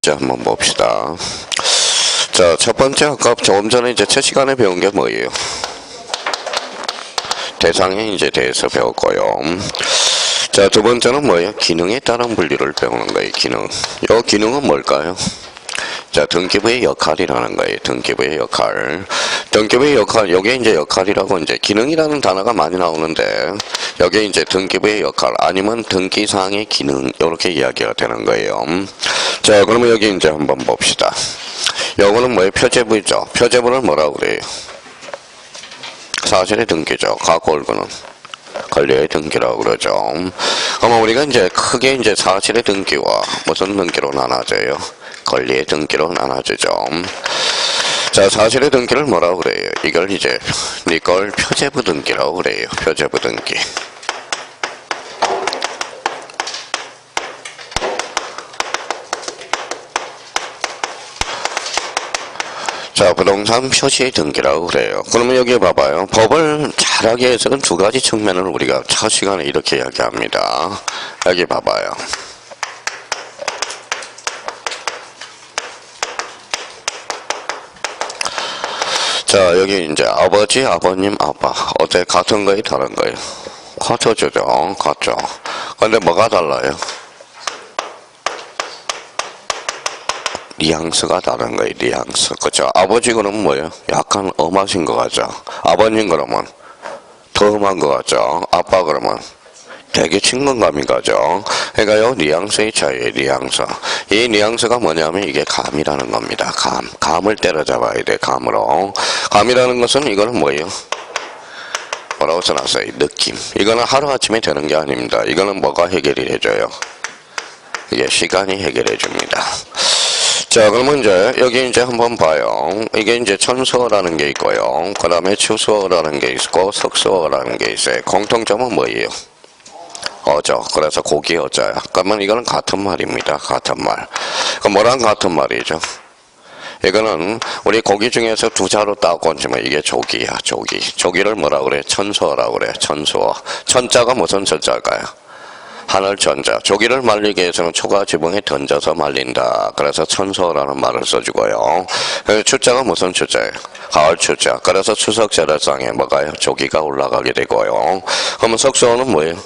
문제 한번 봅시다. 자, 첫 번째 아까 조금 전에 이제 첫 시간에 배운 게 뭐예요? 대상에 이제 대해서 배웠고요. 자, 두 번째는 뭐예요? 기능에 따른 분류를 배우는 거예요. 기능. 요 기능은 뭘까요? 자, 등기부의 역할이라는 거예요. 등기부의 역할. 등기부의 역할, 요게 이제 역할이라고 이제 기능이라는 단어가 많이 나오는데, 여기에 이제 등기부의 역할, 아니면 등기사항의 기능, 요렇게 이야기가 되는 거예요. 자, 그러면 여기 이제 한번 봅시다. 요거는 뭐예요? 표제부죠. 표제부를 뭐라고 그래요? 사실의 등기죠. 각 얼굴은 권리의 등기라고 그러죠. 그러면 우리가 이제 크게 이제 사실의 등기와 무슨 등기로 나눠져요? 권리의 등기로 나눠지죠. 자, 사실의 등기를 뭐라고 그래요? 이걸 이제 이걸 표제부 등기라고 그래요. 표제부 등기. 자, 부동산 표시 등기라고 그래요. 그러면 여기 봐봐요. 법을 잘하기 위해서는 두 가지 측면을 우리가 첫 시간에 이렇게 이야기합니다. 여기 봐봐요. 자, 여기 이제 아버지, 아버님, 아빠. 어때? 같은 거예요? 다른 거예요? 같아죠. 같죠. 근데 뭐가 달라요? 뉘앙스가 다른 거예요. 뉘앙스. 그죠? 아버지 그러면 뭐예요? 약간 엄하신 거 같죠? 아버님 그러면 더 엄한 거 같죠? 아빠 그러면 되게 친근감이 가죠? 그러니까 요 뉘앙스의 차이예요. 뉘앙스. 이 뉘앙스가 뭐냐면 이게 감이라는 겁니다. 감을 때려잡아야 돼. 감으로. 감이라는 것은 이거는 뭐예요? 뭐라고 써놨어요? 느낌. 이거는 하루아침에 되는 게 아닙니다. 이거는 뭐가 해결이 해줘요? 이게 시간이 해결해 줍니다. 자, 그러면 이제 여기 이제 한번 봐요. 이게 이제 천수어라는 게 있고요. 그 다음에 추수어라는 게 있고 석수어라는 게 있어요. 공통점은 뭐예요? 어죠. 그래서 고기 어자야. 그러면 이거는 같은 말입니다. 같은 말. 그럼 뭐랑 같은 말이죠? 이거는 우리 고기 중에서 두 자로 딱 얹으면 이게 조기야. 조기. 조기를 뭐라 그래? 천수어라고 그래. 천수어. 천자가 무슨 천자일까요? 하늘 천자. 조기를 말리기 위해서는 초가 지붕에 던져서 말린다. 그래서 천수어라는 말을 써주고요. 추자가 무슨 추자예요? 가을 추자. 그래서 추석 제사상에 뭐가요? 조기가 올라가게 되고요. 그러면 석수어는 뭐예요?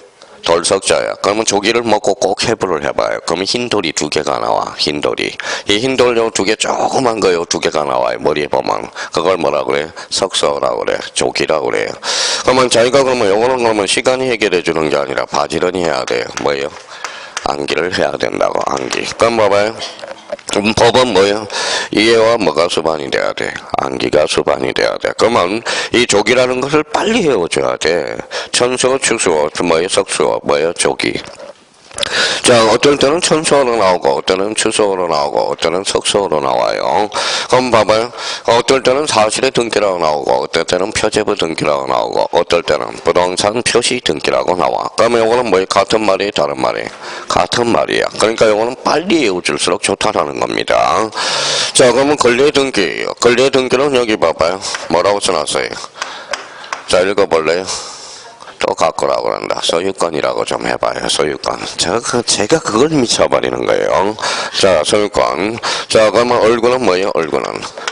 돌석자야. 그러면 조기를 먹고 꼭 해부를 해봐요. 그러면 흰돌이 두 개가 나와. 흰돌이. 이 흰돌 요 두 개 조그만 거 요 두 개가 나와요. 머리에 보면. 그걸 뭐라 그래? 석서라고 그래. 조기라고 그래요. 그러면 자기가 그러면 요거는 그러면 시간이 해결해 주는 게 아니라 바지런히 해야 돼요. 뭐예요? 암기를 해야 된다고. 암기. 그럼 봐봐요. 법은 뭐예요? 이해와 뭐가 수반이 돼야 돼? 암기가 수반이 돼야 돼. 그러면 이 조기라는 것을 빨리 외워줘야 돼. 천수어, 추수어, 뭐예요? 석수어, 뭐예요? 조기. 자, 어떨 때는 천수어로 나오고, 어떨 때는 추수어로 나오고, 어떨 때는 석수어로 나와요. 그럼 봐봐요. 어떨 때는 사실의 등기라고 나오고, 어떨 때는 표제부 등기라고 나오고, 어떨 때는 부동산 표시 등기라고 나와. 그러면 이거는 뭐예요? 같은 말이에요? 다른 말이에요? 같은 말이야. 그러니까 이거는 빨리 외워줄수록 좋다라는 겁니다. 자, 그러면 권리의 등기예요. 권리의 등기는 여기 봐봐요. 뭐라고 써놨어요? 자, 읽어볼래요? 또 갖고라고 그런다. 소유권이라고 좀 해봐요. 소유권. 제가 그걸 미쳐버리는 거예요. 자, 소유권. 자, 그러면 얼굴은 뭐예요? 얼굴은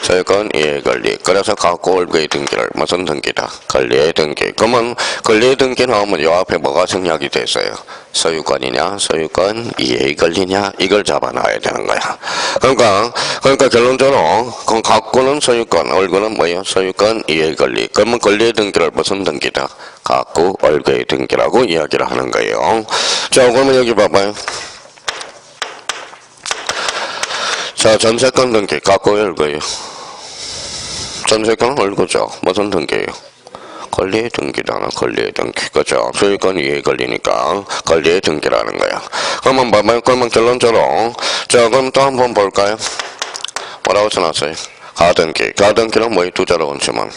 소유권 이해 권리. 그래서 갖고 얼굴의 등기를 무슨 등기다? 권리의 등기. 그러면 권리의 등기 나오면 요 앞에 뭐가 생략이 됐어요? 소유권이냐, 소유권 이해 권리냐, 이걸 잡아놔야 되는 거야. 그러니까 결론적으로 갖고는 소유권, 얼굴은 뭐예요? 소유권 이해 권리. 그러면 권리의 등기를 무슨 등기다? 갖고 얼굴의 등기라고 이야기를 하는 거예요. 자, 그러면 여기 봐봐요. 자, 전세권 등기 갖고 얼굴이에요. 전세권은 얼굴죠. 무슨 등기예요? 권리의 등기잖아. 권리의 등기. 그죠? 소유권 이해 권리니까 권리의 등기라는 거야. 그러면 봐봐요. 그러면 결론적으로 자, 그럼 또 한번 볼까요? 뭐라고 써놨어요? 가등기. 가등기는 뭐예요? 두 자로 얹으면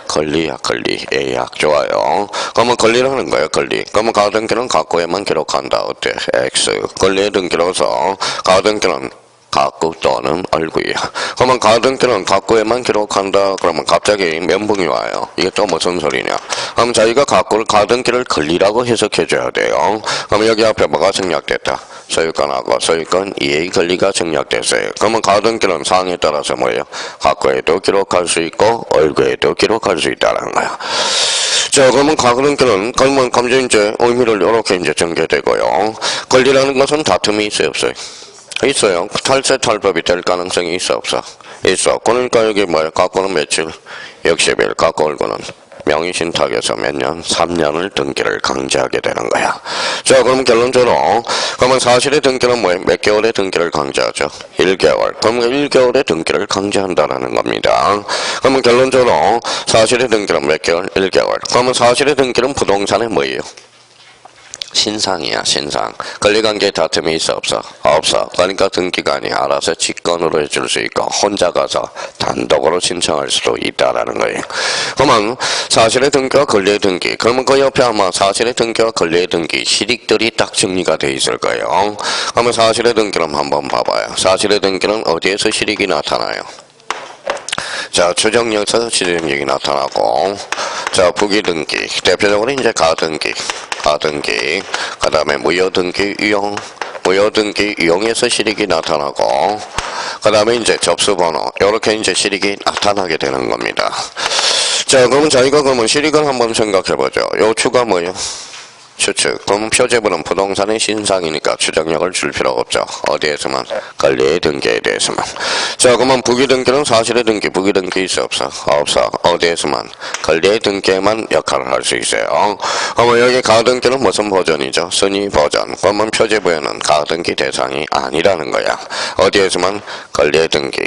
권리야, 권리. 예약. 좋아요. 그러면 권리라는 거예요, 권리. 그러면 가등기는 갖고에만 기록한다. 어때? X. 권리의 등기로서 가등기는 가구 또는 얼굴이야. 그러면 가등기는 가구에만 기록한다. 그러면 갑자기 면봉이 와요. 이게 또 무슨 소리냐? 그럼 자기가 가등기를 권리라고 해석해줘야 돼요. 그럼 여기 앞에 뭐가 생략됐다? 소유권하고 소유권 이해의 권리가 생략됐어요. 그러면 가등기는 사항에 따라서 뭐예요? 가구에도 기록할 수 있고 얼굴에도 기록할 수 있다는 거야. 자, 그러면 가등기는 그러면 감정 이제 의미를 이렇게 이제 전개되고요. 권리라는 것은 다툼이 있어요, 없어요? 있어요. 탈세 탈법이 될 가능성이 있어, 없어? 있어. 그러니까 여기 뭐예요? 가구는 며칠? 60일. 가구 얼굴은 명의신탁에서 몇 년? 3년을 등기를 강제하게 되는 거야. 자, 그럼 결론적으로 그러면 사실의 등기는 뭐예요? 몇 개월의 등기를 강제하죠? 1개월. 그러면 1개월의 등기를 강제한다라는 겁니다. 그러면 결론적으로 사실의 등기는 몇 개월? 1개월. 그러면 사실의 등기는 부동산의 뭐예요? 신상이야, 신상. 권리관계에 다툼이 있어, 없어? 없어. 그러니까 등기관이 알아서 직권으로 해줄 수 있고 혼자 가서 단독으로 신청할 수도 있다라는 거예요. 그러면 사실의 등기와 권리의 등기. 그러면 그 옆에 아마 사실의 등기와 권리의 등기 실익들이 딱 정리가 돼 있을 거예요. 그러면 사실의 등기는 한번 봐봐요. 사실의 등기는 어디에서 실익이 나타나요? 자, 추정력에서 실익이 나타나고, 자, 부기등기. 대표적으로 이제 가등기, 그 다음에 무효등기, 무효등기, 이용에서 실익이 나타나고, 그 다음에 이제 접수번호, 요렇게 이제 실익이 나타나게 되는 겁니다. 자, 그러면 저희가 그러면 실익을 한번 생각해보죠. 요 추가 뭐예요? 추측. 그럼 표제부는 부동산의 신상이니까 추정력을 줄 필요가 없죠. 어디에서만? 권리의 등기에 대해서만. 자, 그러면 부기등기는 사실의 등기, 부기등기 있어, 없어? 없어. 어디에서만? 권리의 등기에만 역할을 할 수 있어요. 그러면 여기 가등기는 무슨 버전이죠? 순위 버전. 그러면 표제부에는 가등기 대상이 아니라는 거야. 어디에서만? 권리의 등기.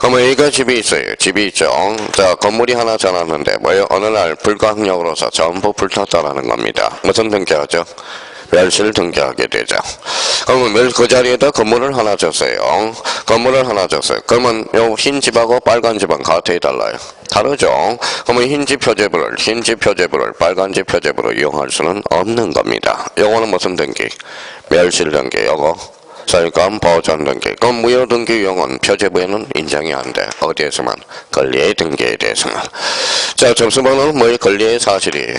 그러면 여기가 집이 있어요. 집이 있죠. 자, 건물이 하나 전놨는데 뭐예요? 어느 날 불가항력으로서 전부 불탔다라는 겁니다. 무슨 등기 하죠? 멸실 등기하게 되죠. 그러면 그 자리에다 건물을 하나 줬어요. 건물을 하나 줬어요. 그러면 요 흰 집하고 빨간 집은 같아 달라요. 다르죠. 그러면 흰집 표제부를 빨간 집 표제부로 이용할 수는 없는 겁니다. 요거는 무슨 등기? 멸실 등기. 요거 소유권 보존 등기. 그럼 무효 등기 이용은 표제부에는 인정이 안 돼. 어디에서만? 권리의 등기에 대해서만. 자, 접수번호는 뭐의 권리의 사실이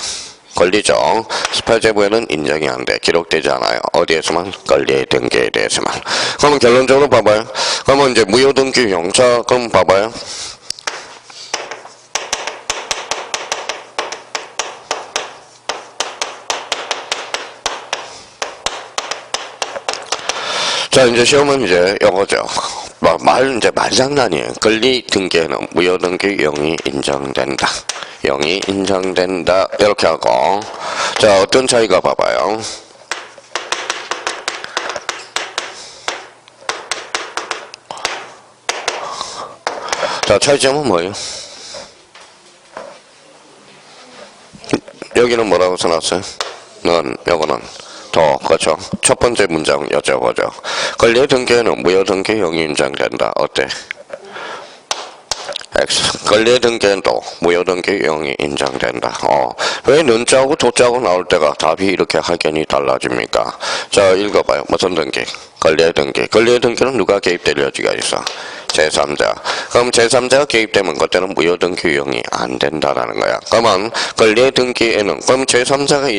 권리죠. 표제부에는 인정이 안 돼. 기록되지 않아요. 어디에서만? 권리의 등기에 대해서만. 그러면 결론적으로 봐봐요. 그러면 이제 무효 등기용. 자, 그럼 봐봐요. 자, 이제 시험은 이제 요거죠. 이제 말장난이에요. 권리 등기에는 무효 등기 용이 인정된다. 용이 인정된다. 이렇게 하고. 자, 어떤 차이가 봐봐요. 자, 차이점은 뭐예요? 여기는 뭐라고 써놨어요? 요거는 더, 그렇죠. 첫 번째 문장 여쭤보죠. 권리의 등기에는 무효 등기 용이 인정된다. 어때? X. 권리의 등기에도 무효 등기 용이 인정된다. 왜 는자하고 도자하고 나올 때가 답이 이렇게 확연히 달라집니까? 자, 읽어봐요. 무슨 등기? 권리의 등기. 권리의 등기는 누가 개입될 여지가 있어? 제3자. 그럼 제3자가 개입되면 그때는 무효 등기 유형이 안 된다라는 거야. 그러면 권리의 등기에는 그럼 제3자가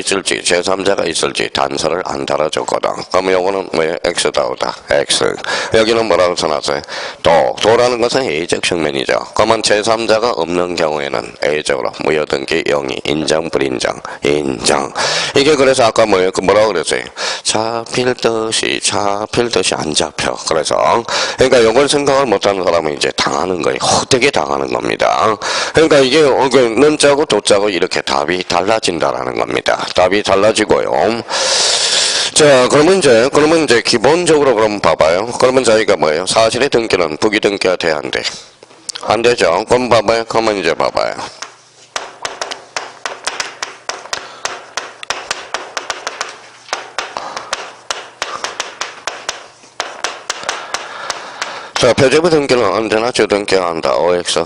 있을지 단서를 안 달아줬거든. 그럼 요거는 뭐예요? X다우다. X. 여기는 뭐라고 써놨어요? 도라는 것은 A적 측면이죠. 그러면 제3자가 없는 경우에는 A적으로 무효 등기 유형이 인정, 불인정? 인정. 이게 그래서 아까 뭐라고 그랬어요? 잡힐 듯이 안 잡혀. 그래서 그러니까 요걸 생각을 못하는 사람은 이제 당하는 거예요. 헛되게 당하는 겁니다. 그러니까 이게 는자고 도자고 이렇게 답이 달라진다라는 겁니다. 답이 달라지고요. 자, 그러면 이제 기본적으로 그럼 봐봐요. 그러면 저희가 뭐예요? 사실의 등기는 부기 등기가 돼야 안 돼? 안 되죠. 그럼 봐봐요. 그러면 이제 봐봐요. 자, 표제부 등기는 언제나 주등기가 한다. OX.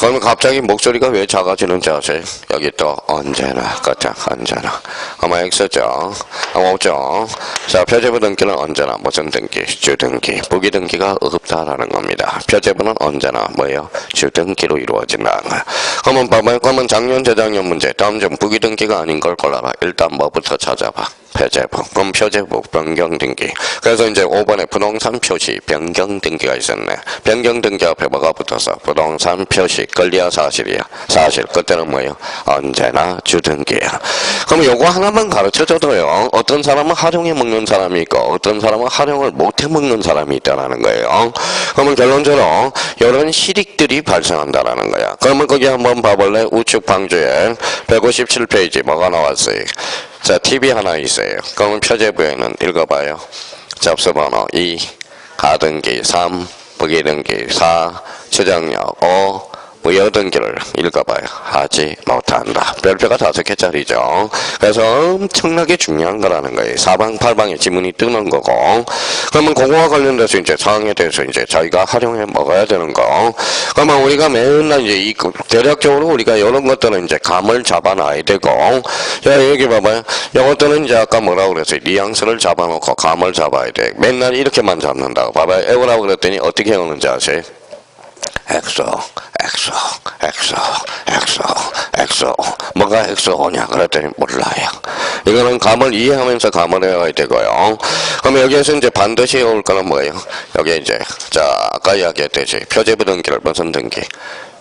그러면 갑자기 목소리가 왜 작아지는지 아세요? 여기 또 언제나 그죠? 언제나 아마 X죠. 아마 없죠. 자, 표제부 등기는 언제나 무슨 등기? 주등기. 부기등기가 없다라는 겁니다. 표제부는 언제나 뭐예요? 주등기로 이루어진다는 거예요. 그러면 봐봐요. 그러면 작년 재작년 문제 다음 중 부기등기가 아닌 걸 골라라. 일단 뭐부터 찾아봐. 표제부. 그럼 표제부 변경 등기. 그래서 이제 5번에 부동산 표시 변경 등기가 있었네. 변경 등기 앞에 뭐가 붙었어? 부동산 표시. 권리야 사실이야? 사실. 그때는 뭐예요? 언제나 주등기야. 그럼 요거 하나만 가르쳐줘도요. 어떤 사람은 활용해 먹는 사람이 있고 어떤 사람은 활용을 못해 먹는 사람이 있다라는 거예요. 그러면 결론적으로 이런 실익들이 발생한다라는 거야. 그러면 거기 한번 봐볼래? 우측 방주에 157페이지 뭐가 나왔어요? 자, 팁이 하나 있어요. 그러면 표제부에는 읽어봐요. 접수번호 2, 가등기 3, 부기등기 4, 추정력 5, 무효등기를 읽어봐요. 하지 못한다. 별표가 5개짜리죠. 그래서 엄청나게 중요한 거라는 거예요. 사방팔방에 지문이 뜨는 거고. 그러면 그거와 관련돼서 이제 사항에 대해서 이제 저희가 활용해 먹어야 되는 거. 그러면 우리가 맨날 이제 이 대략적으로 우리가 이런 것들은 이제 감을 잡아놔야 되고. 자, 여기 봐봐요. 이것들은 이제 아까 뭐라고 그랬어요? 뉘앙스를 잡아놓고 감을 잡아야 돼. 맨날 이렇게만 잡는다고. 봐봐요. 애우라고 그랬더니 어떻게 오는지 아세요? 엑소, 엑소, 엑소, 엑소, 엑소. 뭐가 엑소냐? 그랬더니 몰라요. 이거는 감을 이해하면서 감을 해야 되고요. 그럼 여기에서 이제 반드시 올 거는 뭐예요? 여기 이제, 자, 아까 이야기했듯이 표제부 등기를 무슨 등기?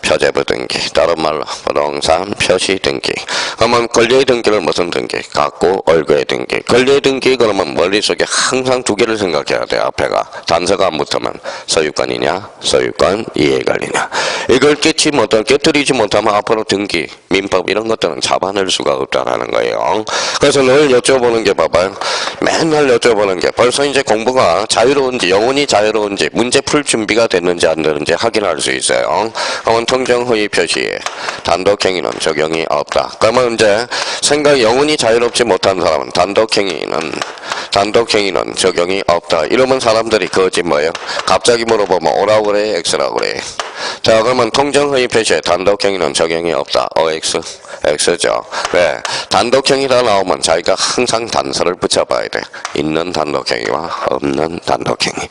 표제부 등기. 다른 말로 부동산 표시 등기. 그러면 권리의 등기를 무슨 등기? 갖고 얼거의 등기. 권리의 등기 그러면 머릿속에 항상 두 개를 생각해야 돼. 앞에가 단서가 안 붙으면 소유권이냐 소유권 이해관리냐. 이걸 깨뜨리지 못하면 앞으로 등기 민법 이런 것들은 잡아낼 수가 없다라는 거예요. 그래서 늘 여쭤보는 게 봐봐요. 맨날 여쭤보는 게 벌써 이제 공부가 자유로운지 영혼이 자유로운지 문제 풀 준비가 됐는지 안 되는지 확인할 수 있어요. 통정허위 표시에 단독행위는 적용이 없다. 그러면 이제 영혼이 자유롭지 못한 사람은 단독행위는 적용이 없다. 이러면 사람들이 그거지 뭐예요? 갑자기 물어보면 오라고 그래? X라고 그래? 자, 그러면 통정허위 표시에 단독행위는 적용이 없다. OX? X죠. 왜? 단독행위라 나오면 자기가 항상 단서를 붙여봐야 돼. 있는 단독행위와 없는 단독행위.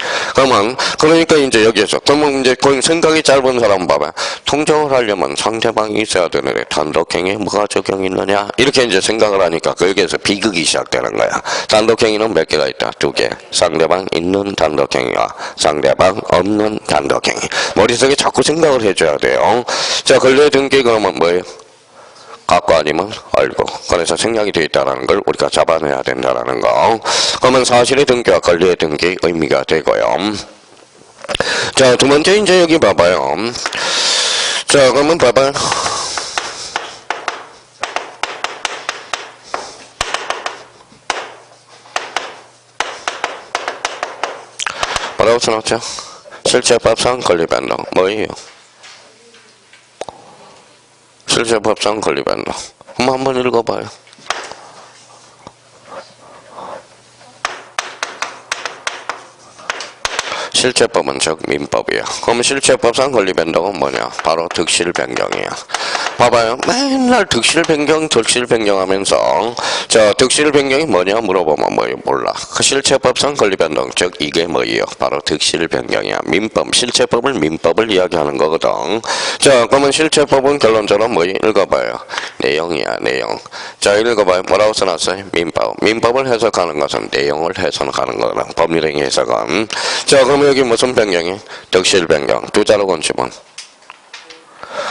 그러니까 이제 여기에서 그러면 이제 생각이 짧은 사람 봐봐. 통정을 하려면 상대방이 있어야 되는데 단독행위에 뭐가 적용이 있느냐? 이렇게 이제 생각을 하니까 거기에서 비극이 시작되는 거야. 단독행위는 몇 개가 있다? 2개. 상대방 있는 단독행위와 상대방 없는 단독행위. 머릿속에 자꾸 생각을 해줘야 돼요. 자, 권리의 등기 그러면 뭐예요? 갖고 아니면 알고. 그래서 생략이 되어 있다는 걸 우리가 잡아내야 된다는 거. 그러면 사실의 등기와 권리의 등기 의미가 되고요. 자, 두 번째 이제 여기 봐봐요. 자, 그러면 봐봐요. 뭐라고 써놨죠? 실체법상 권리변동. 뭐예요? 실체법상 권리변동. 그럼 한번 읽어봐요. 실체법은 즉 민법이야. 그럼 실체법상 권리변동은 뭐냐? 바로 득실 변경이야. 봐봐요. 맨날 득실 변경 하면서 저 득실 변경이 뭐냐 물어보면 뭐예요? 몰라. 그 실체법상 권리변동 즉 이게 뭐예요? 바로 득실 변경이야. 민법. 실체법을 민법을 이야기하는 거거든. 자, 그러면 실체법은 결론적으로 뭐예요? 읽어봐요. 내용이야, 내용. 자, 읽어봐요. 뭐라고 써놨어요? 민법. 민법을 해석하는 것은 내용을 해석하는 거거든. 법률행위 해석은. 자, 그러면 여기 무슨 변경이? 득실 변경. 두 자로 건치면.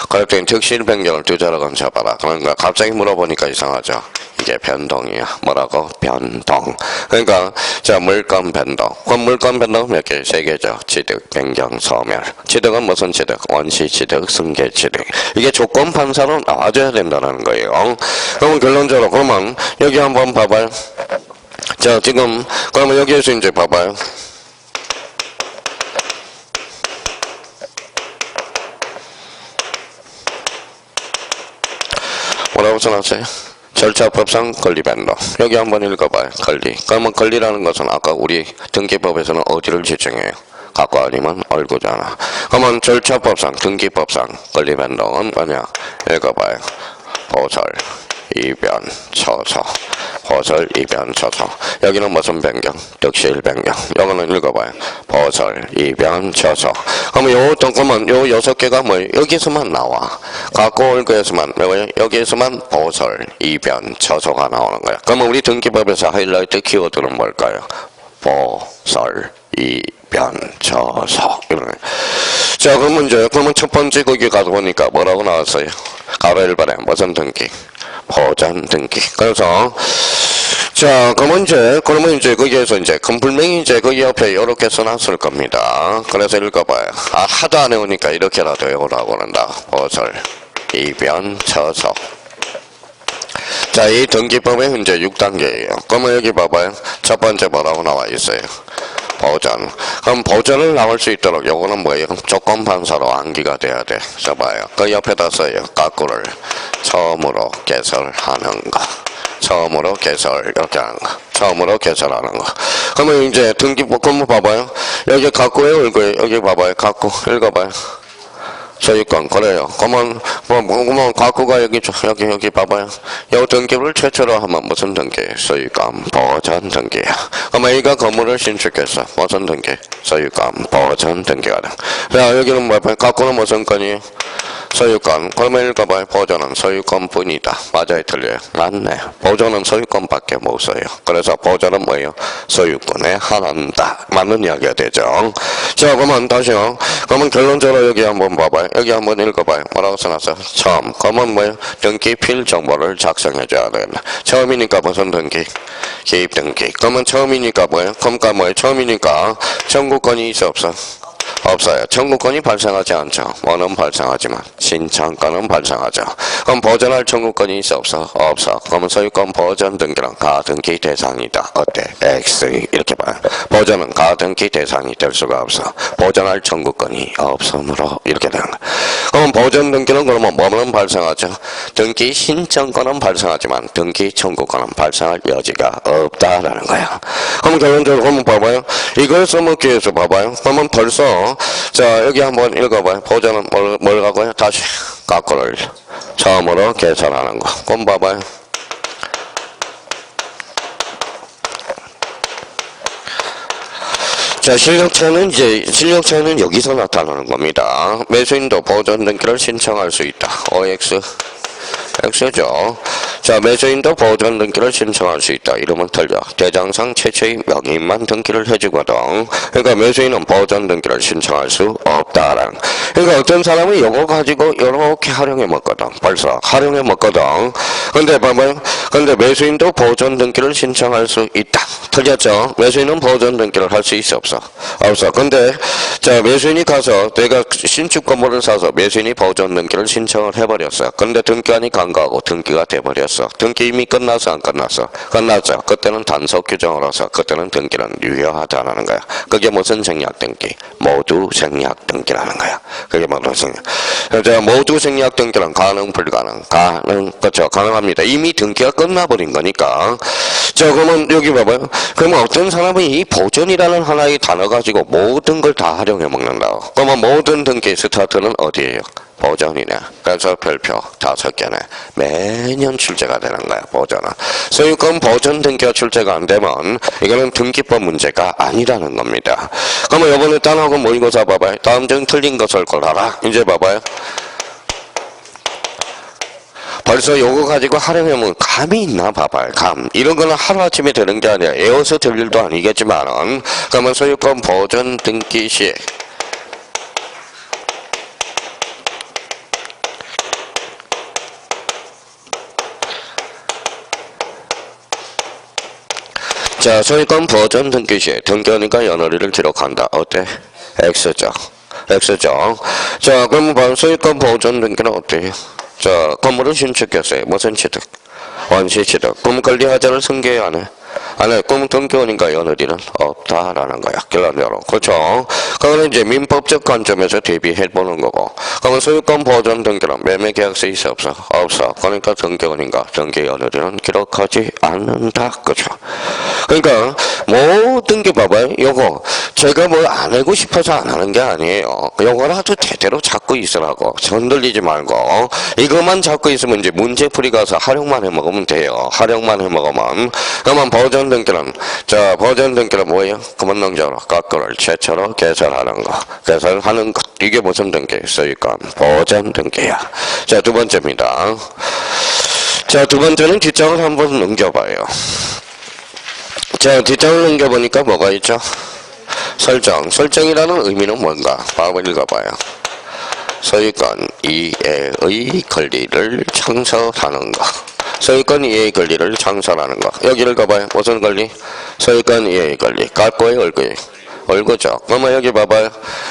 그랬더니 득실 변경을 두 자로 건쳐봐라. 그러니까 갑자기 물어보니까 이상하죠. 이게 변동이야. 뭐라고? 변동. 그러니까 자, 물건 변동. 그럼 물건 변동 몇 개? 3개죠. 취득, 변경, 소멸. 취득은 무슨 취득? 원시 취득, 승계 취득. 이게 조건 판사로 나와줘야 된다는 거예요. 그러면 결론적으로 그러면 여기 한번 봐봐요. 자, 지금 그러면 여기에서 이제 봐봐요. 뭐라고 써놨어요? 절차법상 권리변동. 여기 한번 읽어봐요. 권리. 그러면 권리라는 것은 아까 우리 등기법에서는 어디를 지정해요? 갖고 아니면 얼구잖아. 그러면 절차법상, 등기법상 권리변동은 뭐냐? 읽어봐요. 보설, 이변, 처소. 보설, 이변, 처소. 여기는 무슨 변경? 득실 변경. 여기는 읽어봐요. 보설, 이변, 처소. 그러면 요 동그만 요 6개가 뭐 여기서만 나와. 갖고 올 거에서만 왜 여기에서만 보설, 이변, 처소가 나오는 거야. 그러면 우리 등기법에서 하이라이트 키워드는 뭘까요? 보설, 이변, 처소. 자, 그러면 이제 그러면 첫 번째 거기 가서 보니까 뭐라고 나왔어요? 가로 1번에 무슨 등기? 보전 등기. 그래서 자, 그러면 이제 거기에서 이제 금불명이 이제 거기 옆에 이렇게 써놨을 겁니다. 그래서 읽어봐요. 아, 하도 안 해오니까 이렇게라도 외우라고 한다. 보설, 이변, 처소. 자, 이 등기법의 이제 6단계예요. 그러면 여기 봐봐요. 첫 번째 뭐라고 나와 있어요? 보전. 그럼 보전을 나올 수 있도록 요거는 뭐예요? 조건 판사로 암기가 돼야 돼. 써봐요. 그 옆에다 써요. 가꾸를 처음으로 개설하는 거. 처음으로 개설 이렇게 하는 거. 처음으로 개설하는 거. 그러면 이제 등기법 그럼 봐봐요. 여기 가꾸에 읽어요. 여기 봐봐요. 가꾸 읽어봐요. 소유권 그래요. 그러면 뭐 가꾸가 여기 봐봐요. 요 등기를 최초로 하면 무슨 등기? 소유권 보전 등기야. 그러면 이가 건물을 신축했어. 무슨 등기? 소유권 보전 등기가 돼. 자, 여기는 뭐야? 가꾸는 무슨 건이에요? 소유권. 그러면 읽어봐요. 보전은 소유권뿐이다. 맞아요, 틀려요? 맞네. 보전은 소유권밖에 못 써요. 그래서 보전은 뭐예요? 소유권에 한한다. 맞는 이야기가 되죠. 자, 그러면 다시요. 그러면 결론적으로 여기 한번 봐봐요. 여기 한번 읽어봐요. 뭐라고 써놨어? 처음. 그러면 뭐예요? 등기 필 정보를 작성해줘야 된다. 처음이니까 무슨 등기? 기입 등기. 그러면 처음이니까 뭐예요? 그러니까 뭐예요? 처음이니까 청구권이 있어 없어? 없어요. 청구권이 발생하지 않죠. 뭐는 발생하지만 신청권은 발생하죠. 그럼 보전할 청구권이 있어 없어? 없어. 그러면 소유권 보전 등기는 가등기 대상이다. 어때? X 이렇게 봐요. 보전은 가등기 대상이 될 수가 없어. 보전할 청구권이 없으므로 이렇게 되는 거야. 그럼 보전 등기는 그러면 뭐는 발생하죠? 등기 신청권은 발생하지만 등기 청구권은 발생할 여지가 없다라는 거야. 그럼 결론적으로 그러면 봐봐요. 이걸 써먹기 위해서 봐봐요. 그러면 벌써 자, 여기 한번 읽어봐요. 보전은 뭘 가고요? 다시 가꾸를 처음으로 개설하는 거. 그럼 봐봐요. 자, 실력차는 여기서 나타나는 겁니다. 매수인도 보전 등기를 신청할 수 있다. OX X죠. 자, 매수인도 보전 등기를 신청할 수 있다. 이러면 틀려. 대장상 최초의 명의인만 등기를 해주거든. 그러니까 매수인은 보전 등기를 신청할 수 없다라는. 그러니까 어떤 사람은 이거 가지고 이렇게 활용해 먹거든. 벌써 활용해 먹거든. 근데 봐봐요. 근데 매수인도 보전 등기를 신청할 수 있다. 틀렸죠? 매수인은 보전 등기를 할 수 있어 없어? 없어. 근데 자, 매수인이 가서 내가 신축 건물을 사서 매수인이 보전 등기를 신청을 해버렸어요. 근데 등기관이 간거하고 등기가 돼버렸어. 등기 이미 끝나서 안 끝났어? 끝났죠. 그때는 단속 규정으로서 그때는 등기는 유효하다는 거야. 그게 무슨 생략 등기? 모두 생략 등기라는 거야. 그게 모두 생략. 자, 모두 생략 등기는 가능 불가능? 그렇죠. 가능합니다. 이미 등기가 끝나버린 거니까. 자, 그러면 여기 봐봐요. 그러면 어떤 사람은 이 보전이라는 하나의 단어 가지고 모든 걸 다 활용해 먹는다. 그러면 모든 등기 스타트는 어디예요? 보전이네. 그래서 별표 5개네. 매년 출제가 되는 거야, 보전은. 소유권 보전 등기가 출제가 안 되면 이거는 등기법 문제가 아니라는 겁니다. 그러면 이번에 단하고 모의고사 봐봐요. 다음 중 틀린 것을 골라라. 이제 봐봐요. 벌써 요거 가지고 활용하면 감이 있나 봐봐요. 감. 이런 거는 하루아침에 되는 게 아니라 애워서 될 일도 아니겠지만은 그러면 소유권 보전 등기 시 자, 소유권 보전 등기 시 등기원이가 연월일을 기록한다. 어때? X죠. X죠. 자, 그럼 소유권 보전 등기는 어때요? 자, 건물을 신축했어요. 무슨 취득? 원시 취득. 그럼 권리하자를 승계해야 하네. 안 해. 그럼 등기원인가 연월일은 없다라는 거야. 결론적으로. 그렇죠? 그거는 이제 민법적 관점에서 대비해보는 거고. 그러면 소유권 보전 등기는 매매계약서 있어 없어? 없어. 그러니까 등기원인가 등기 연월일은 기록하지 않는다. 그렇죠? 그러니까 모든 게 봐봐요. 요거 제가 뭘 안 하고 싶어서 안 하는 게 아니에요. 요거라도 제대로 잡고 있으라고. 흔들리지 말고 이것만 잡고 있으면 이제 문제풀이 가서 활용만 해 먹으면 돼요. 활용만 해 먹으면. 그러면 버전 등기는 자 버전 등기는 뭐예요? 금원능적으로 거꾸를 최초로 계산하는 거. 계산하는 것. 이게 무슨 등기? 있으니까 버전 등기야. 자 두 번째입니다. 자 두 번째는 뒷장을 한번 넘겨봐요. 자 뒷장을 넘겨보니까 뭐가 있죠? 설정. 설정이라는 의미는 뭔가? 바로 읽어봐요. 소유권 이해의 권리를 창설하는 것. 소유권 이해의 권리를 창설하는 것. 여기 읽어봐요. 무슨 권리? 소유권 이해의 권리. 갖고의 얼굴. 얼굴죠. 그러면 여기 봐봐요.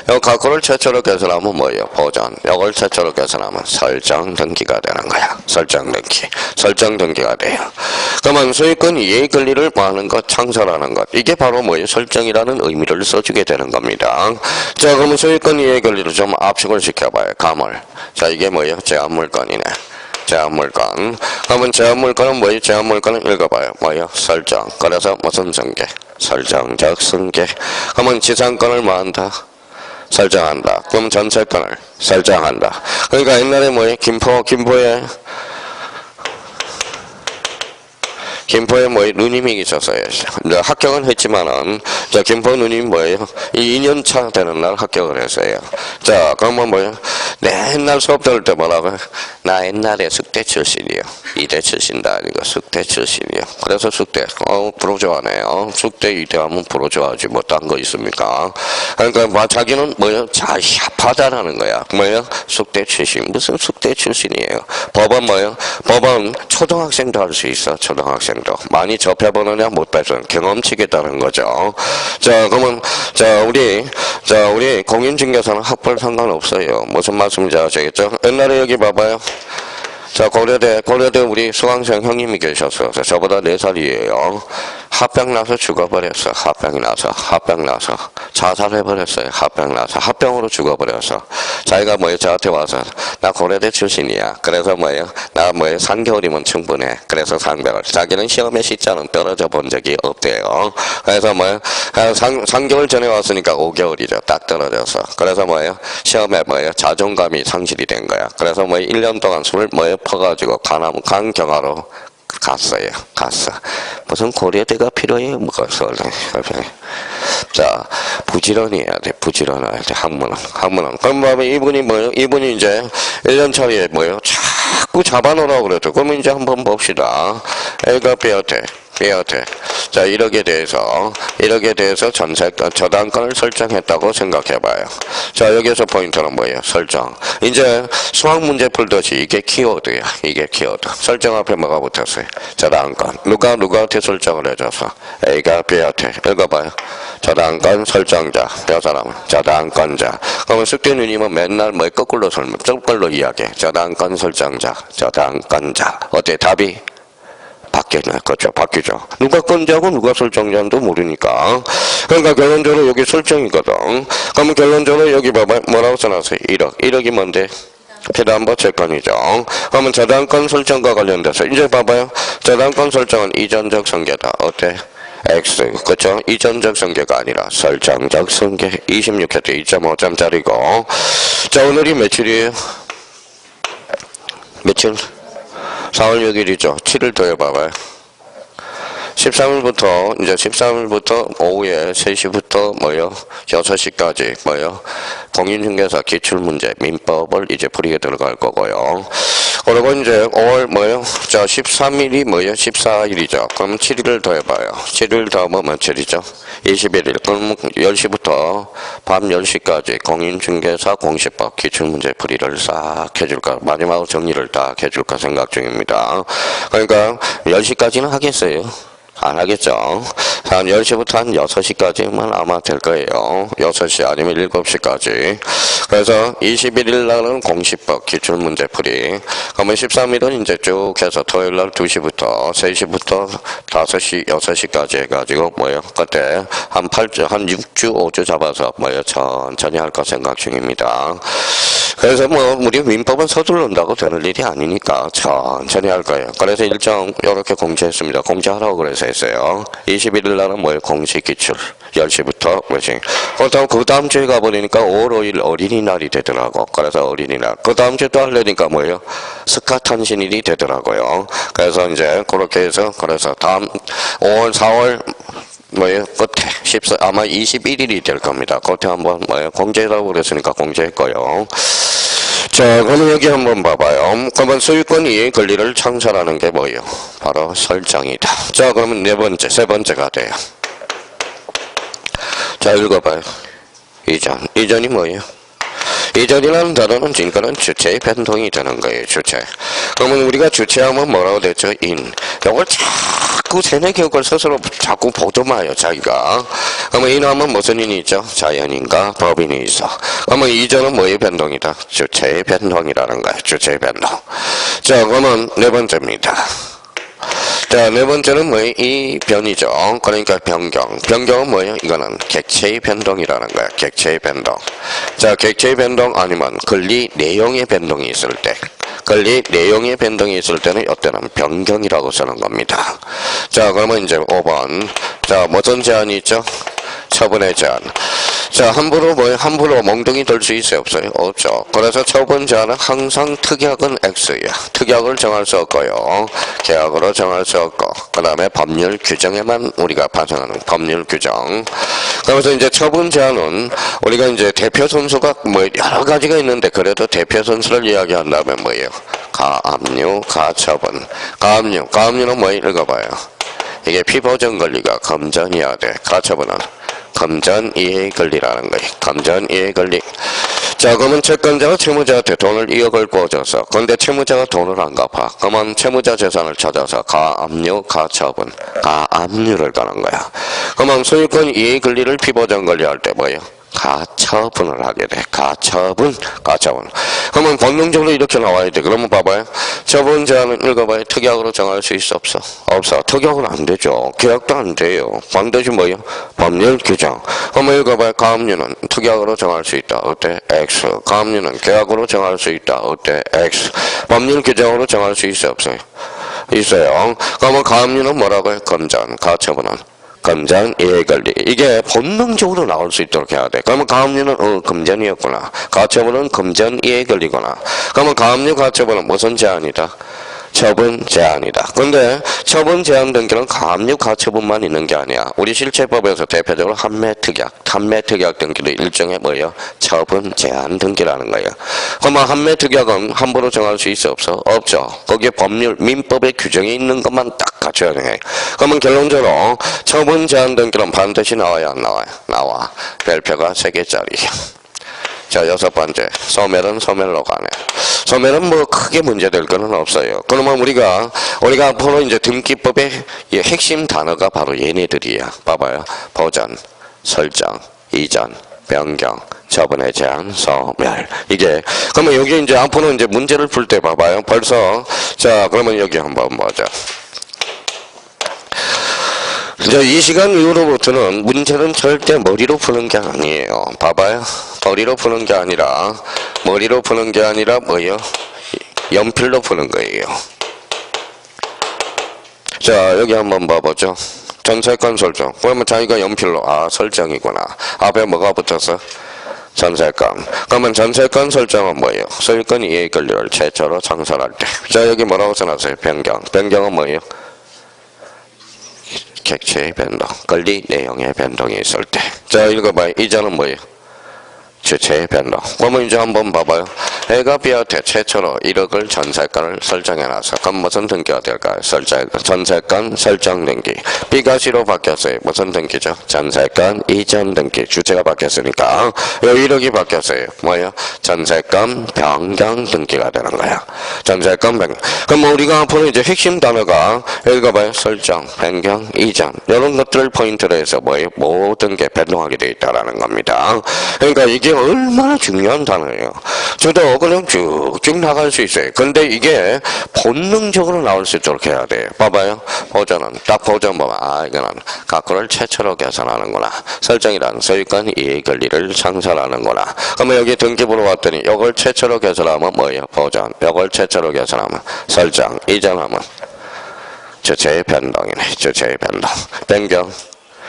이 갖고를 최초로 계산하면 뭐예요? 보전. 이걸 최초로 계산하면 설정 등기가 되는 거야. 설정 등기. 설정 등기가 돼요. 그러면 소유권 이해의 권리를 뭐 하는 것? 창설하는 것. 이게 바로 뭐예요? 설정이라는 의미를 써주게 되는 겁니다. 자, 그러면 소유권 이해의 권리를 좀 압축을 시켜봐요. 가물. 자, 이게 뭐예요? 제한물건이네. 제한물건. 그러면 제한물건은 뭐예요? 제한물건은 읽어봐요. 뭐예요? 설정. 그래서 무슨 전개? 설정적 승계. 그러면 지상권을 뭐 한다? 설정한다. 그럼 전세권을 설정한다. 그러니까 옛날에 뭐예요? 김포에 뭐예요? 누님이 계셨어요. 이제 합격은 했지만은, 자, 김포 누님이 뭐예요? 2년차 되는 날 합격을 했어요. 자, 그러면 뭐예요? 맨날 수업 들을 때 뭐라고? 나 옛날에 숙대 출신이요. 이대 출신도 아니고 숙대 출신이요. 그래서 숙대, 프로 좋아하네요. 숙대 이대 하면 프로 좋아하지 뭐 딴 거 있습니까? 그러니까 자기는 뭐예요? 자, 힙하다라는 거야. 뭐예요? 숙대 출신. 무슨 숙대 출신이에요? 법은 뭐예요? 법은 초등학생도 할 수 있어. 초등학생도. 많이 접해보느냐 못 봐서 경험치겠다는 거죠. 자, 그러면 우리 공인중개사는 학벌 상관없어요. 무슨 말씀인지 아시겠죠? 옛날에 여기 봐봐요. 자, 고려대 우리 수강생 형님이 계셨어요. 저보다 4살이에요. 합병 나서 죽어버렸어. 합병 나서. 자살해버렸어요. 합병 나서. 합병으로 죽어버렸어. 자기가 뭐예요? 저한테 와서, 나 고려대 출신이야. 그래서 뭐예요? 나 3개월이면 충분해. 그래서 상병을. 자기는 시험에 시자는 떨어져 본 적이 없대요. 그래서 뭐예요? 3개월 전에 왔으니까 5개월이죠. 딱 떨어져서. 그래서 뭐예요? 시험에 자존감이 상실이 된 거야. 그래서 1년 동안 술을 퍼가지고 간경화로 갔어. 무슨 고려대가 필요해요? 자, 부지런히 해야 돼. 학문은. 그럼 봐봐, 이분이 이제 1년 차례에 자꾸 잡아놓으라고 그랬죠. 그러면 이제 한번 봅시다. A가 B한테. 자, 이렇게 대해서 저당권을 설정했다고 생각해봐요. 자, 여기서 포인트는 뭐예요? 설정. 이제 수학 문제 풀듯이 이게 키워드야. 설정 앞에 뭐가 붙었어요? 저당권. 누구한테 설정을 해줘서? A가 B한테. 읽어봐요. 저당권 설정자. 이 사람은 저당권자. 그러면 숙대 누님은 맨날 거꾸로 이야기해. 저당권 설정자. 저당권자. 어때? 답이? 바뀌죠. 누가 건자고 누가 설정자인도 모르니까. 그러니까 결론적으로 여기 설정이거든. 그러면 결론적으로 여기 봐봐요. 뭐라고 써놨어요? 1억. 1억이 뭔데? 피담보 채권이죠. 그러면 저당권 설정과 관련돼서 이제 봐봐요. 저당권 설정은 이전적 성계다. 어때? X. 그쵸? 이전적 성계가 아니라 설정적 성계. 26회 2.5점짜리고. 자, 오늘이 며칠이에요? 며칠? 4월 6일이죠. 7일 더해봐봐요. 13일부터 오후에 3시부터 6시까지 공인중개사 기출문제 민법을 이제 풀이에 들어갈 거고요. 그리고 이제 5월 자, 13일이 14일이죠. 그럼 7일을 더해봐요. 7일 더하면 며칠이죠? 21일. 그럼 10시부터 밤 10시까지 공인중개사 공시법 기출문제 풀이를 싹 해줄까. 마지막으로 정리를 딱 해줄까 생각 중입니다. 그러니까 10시까지는 하겠어요. 안 하겠죠. 한 10시부터 한 6시까지만 아마 될 거예요. 6시 아니면 7시까지. 그래서 21일 날은 공시법 기출문제풀이. 그러면 13일은 이제 쭉 해서 토요일 날 2시부터 3시부터 5시, 6시까지 해가지고 그때 한 6주, 5주 잡아서 천천히 할 거 생각 중입니다. 그래서 뭐 우리 민법은 서두른다고 되는 일이 아니니까 천천히 할 거예요. 그래서 일정 이렇게 공지했습니다. 공지하라고 그래서 했어요. 21일 날은 뭐예요? 공식 기출 10시부터 뭐지? 그렇다고 그 다음 주에 가버리니까 5월 5일 어린이날이 되더라고. 그래서 어린이날. 그 다음 주에 또 하려니까 뭐예요? 스카탄신일이 되더라고요. 그래서 이제 그렇게 해서 그래서 다음 5월 4월 뭐예요? 끝에 아마 21일이 될 겁니다. 그때 한번 뭐예요? 공제라고 그랬으니까 공제했고요. 자, 그러면 여기 한번 봐봐요. 그러면 소유권 이해 권리를 창설하는 게 뭐예요? 바로 설정이다. 자, 그러면 세 번째가 돼요. 자, 읽어봐요. 이전이 뭐예요? 이전이라는 단어는 지금까지는 주체의 변동이 되는 거예요. 주체. 그러면 우리가 주체하면 뭐라고 됐죠? 이걸 자꾸 세뇌 교육을 스스로 자꾸 보도마요. 자기가. 그러면 인하면 무슨 인이 있죠? 자연인과 법인이 있어. 그러면 이전은 뭐의 변동이다? 주체의 변동이라는 거예요. 주체의 변동. 자, 그러면 네 번째입니다. 자, 네 번째는 뭐예요? 이 변이죠. 그러니까 변경. 변경은 뭐예요? 이거는 객체의 변동이라는 거야. 객체의 변동. 자, 객체의 변동 아니면 권리 내용의 변동이 있을 때. 권리 내용의 변동이 있을 때는 이때는 변경이라고 쓰는 겁니다. 자, 그러면 이제 5번. 자, 무슨 제한이 있죠? 처분의 제한. 자, 함부로 함부로 몽둥이 들 수 있어요? 없어요? 없죠. 그래서 처분 제한은 항상 특약은 X야. 특약을 정할 수 없고요. 계약으로 정할 수 없고, 그 다음에 법률 규정에만 우리가 반성하는 법률 규정. 그래서 이제 처분 제한은 우리가 이제 대표 선수가 뭐 여러 가지가 있는데 그래도 대표 선수를 이야기한다면 뭐예요? 가압류, 가처분. 가압류는 뭐 읽어봐요. 이게 피보전 권리가 금전이어야 돼. 가처분은 금전 이해 권리라는 거예요. 금전 이해 권리. 자, 그러면 채권자가 채무자한테 돈을 2억을 꿔줘서 근데 채무자가 돈을 안 갚아. 그러면 채무자 재산을 찾아서 가압류, 가처분. 가압류를 가는 거야. 그러면 소유권 이해 권리를 피보전 권리할 때 뭐예요? 가처분을 하게 돼. 가처분. 그러면 본능적으로 이렇게 나와야 돼. 그러면 봐봐요. 처분 제한은 읽어봐요. 특약으로 정할 수 있어? 없어? 없어. 특약은 안 되죠. 계약도 안 돼요. 반드시 뭐예요? 법률 규정. 그러면 읽어봐요. 가압류는 특약으로 정할 수 있다. 어때? X. 가압류는 계약으로 정할 수 있다. 어때? X. 법률 규정으로 정할 수 있어? 없어요? 있어요. 그러면 가압류는 뭐라고요? 금전. 가처분은 금전 이해 권리. 이게 본능적으로 나올 수 있도록 해야 돼. 그러면 가압류는 금전이었구나. 가처분은 금전 이해 권리구나. 그러면 가압류 가처분은 무슨 제한이다? 처분 제한이다. 근데 처분 제한 등기는 가압류 가처분만 있는 게 아니야. 우리 실체법에서 대표적으로 판매 특약 등기도 일종의 뭐예요? 처분 제한 등기라는 거예요. 그러면 판매 특약은 함부로 정할 수 있어? 없어? 없죠. 거기에 법률 민법의 규정이 있는 것만 딱 갖춰야 돼. 그러면 결론적으로 처분 제한 등기는 반드시 나와야 안 나와요? 나와. 별표가 3개짜리. 자, 6번째. 소멸은 소멸로 가네. 소멸은 뭐 크게 문제될 거는 없어요. 그러면 우리가 앞으로 이제 등기법의 핵심 단어가 바로 얘네들이야. 봐봐요. 보전, 설정, 이전, 변경, 처분의 제한, 소멸. 이게 그러면 여기 이제 앞으로 이제 문제를 풀 때 봐봐요. 벌써 자, 그러면 여기 한번 보자. 이제 이 시간 이후로부터는 문제는 절대 머리로 푸는 게 아니에요. 봐봐요. 머리로 푸는 게 아니라 뭐예요? 연필로 푸는 거예요. 자, 여기 한번 봐보죠. 전세권 설정. 그러면 자기가 연필로 설정이구나. 앞에 뭐가 붙었어? 전세권. 그러면 전세권 설정은 뭐예요? 소유권 이해 권리를 최초로 창설할 때. 자, 여기 뭐라고 써놨어요? 변경. 변경은 뭐예요? 객체의 변동, 권리 내용의 변동이 있을 때. 자, 읽어봐요. 이전은 뭐예요? 주체의 변동. 그러면 이제 한번 봐봐요. A가 B한테 최초로 1억을 전세권을 설정해놔서 그럼 무슨 등기가 될까요? 전세권 설정 등기. B가 C로 바뀌었어요. 무슨 등기죠? 전세권 이전 등기. 주체가 바뀌었으니까 요 1억이 바뀌었어요. 뭐예요? 전세권 변경 등기가 되는 거야. 전세권 변경. 그럼 우리가 앞으로 이제 핵심 단어가 읽어봐요. 설정, 변경, 이전 이런 것들을 포인트로 해서 뭐예요? 모든 게 변동하게 되어 있다라는 겁니다. 그러니까 이게 얼마나 중요한 단어예요. 저도 그냥 쭉쭉 나갈 수 있어요. 근데 이게 본능적으로 나올 수 있도록 해야 돼요. 봐봐요. 보전은 딱 보전 보면 이거는 각구를 최초로 계산하는구나. 설정이란 소유권 이해 권리를 상설하는구나. 그러면 여기 등기부로 왔더니 이걸 최초로 계산하면 뭐예요? 보전. 이걸 최초로 계산하면 설정. 이전하면 주체의 변동이네. 주체의 변동. 변경.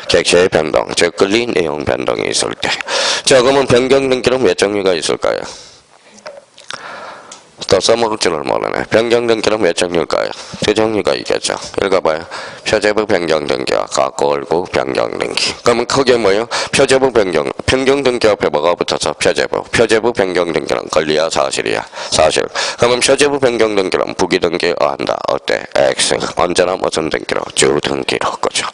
객체의 변동. 즉 권리 내용 변동이 있을 때. 자, 그러면 변경 등기는 몇 종류가 있을까요? 또 써먹을 줄을 모르네. 변경 등기는 몇 종류일까요? 두 종류가 있겠죠. 읽어봐요. 표제부 변경 등기와 각골구 변경 등기. 그러면 크게 뭐예요? 표제부 변경 등기 앞에 뭐가 붙어서 표제부 변경 등기는 권리야 사실이야? 사실. 그러면 표제부 변경 등기는 부기 등기 한다. 어때? X. 언제나 무슨 등기로? 주 등기로. 그죠?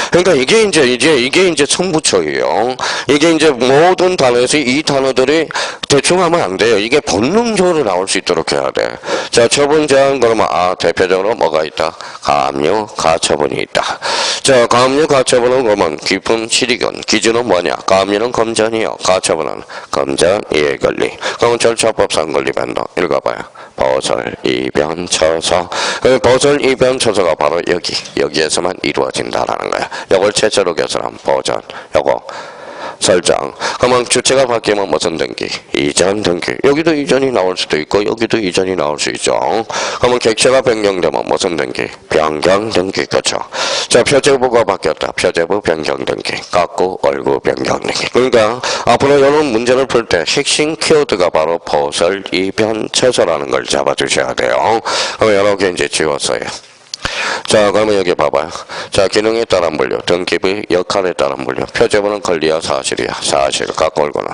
그러니까 이게 이제 청부처예요. 이게 이제 모든 단어에서 이 단어들이 대충 하면 안 돼요. 이게 본능적으로 나올 수 있도록 해야 돼. 자, 처분 제한 그러면 대표적으로 뭐가 있다? 가압류, 가처분이 있다. 자, 가압류, 가처분은 그러면 기품, 실익은 기준은 뭐냐? 가압류는 검전이요. 가처분은 검전, 이해권리. 그러면 절차법상 권리 변동. 읽어봐요. 보설, 이변, 처서. 보설, 이변, 처서가 바로 여기에서만 이루어진다라는 거야. 요걸 최초로 계산한 보전. 요거. 설정. 그러면 주체가 바뀌면 무슨 등기? 이전 등기. 여기도 이전이 나올 수도 있고 여기도 이전이 나올 수 있죠. 그러면 객체가 변경되면 무슨 등기? 변경 등기. 그렇죠. 자, 표제부가 바뀌었다. 표제부 변경 등기. 각구, 얼구 변경 등기. 그러니까 앞으로 이런 문제를 풀 때 핵심 키워드가 바로 보설, 이변, 처서라는 걸 잡아주셔야 돼요. 그럼 이렇게 이제 지웠어요. 자, 그러면 여기 봐봐요. 자, 기능에 따른 분류, 등기부의 역할에 따른 분류. 표제부는 권리야 사실이야? 사실. 각구, 얼구는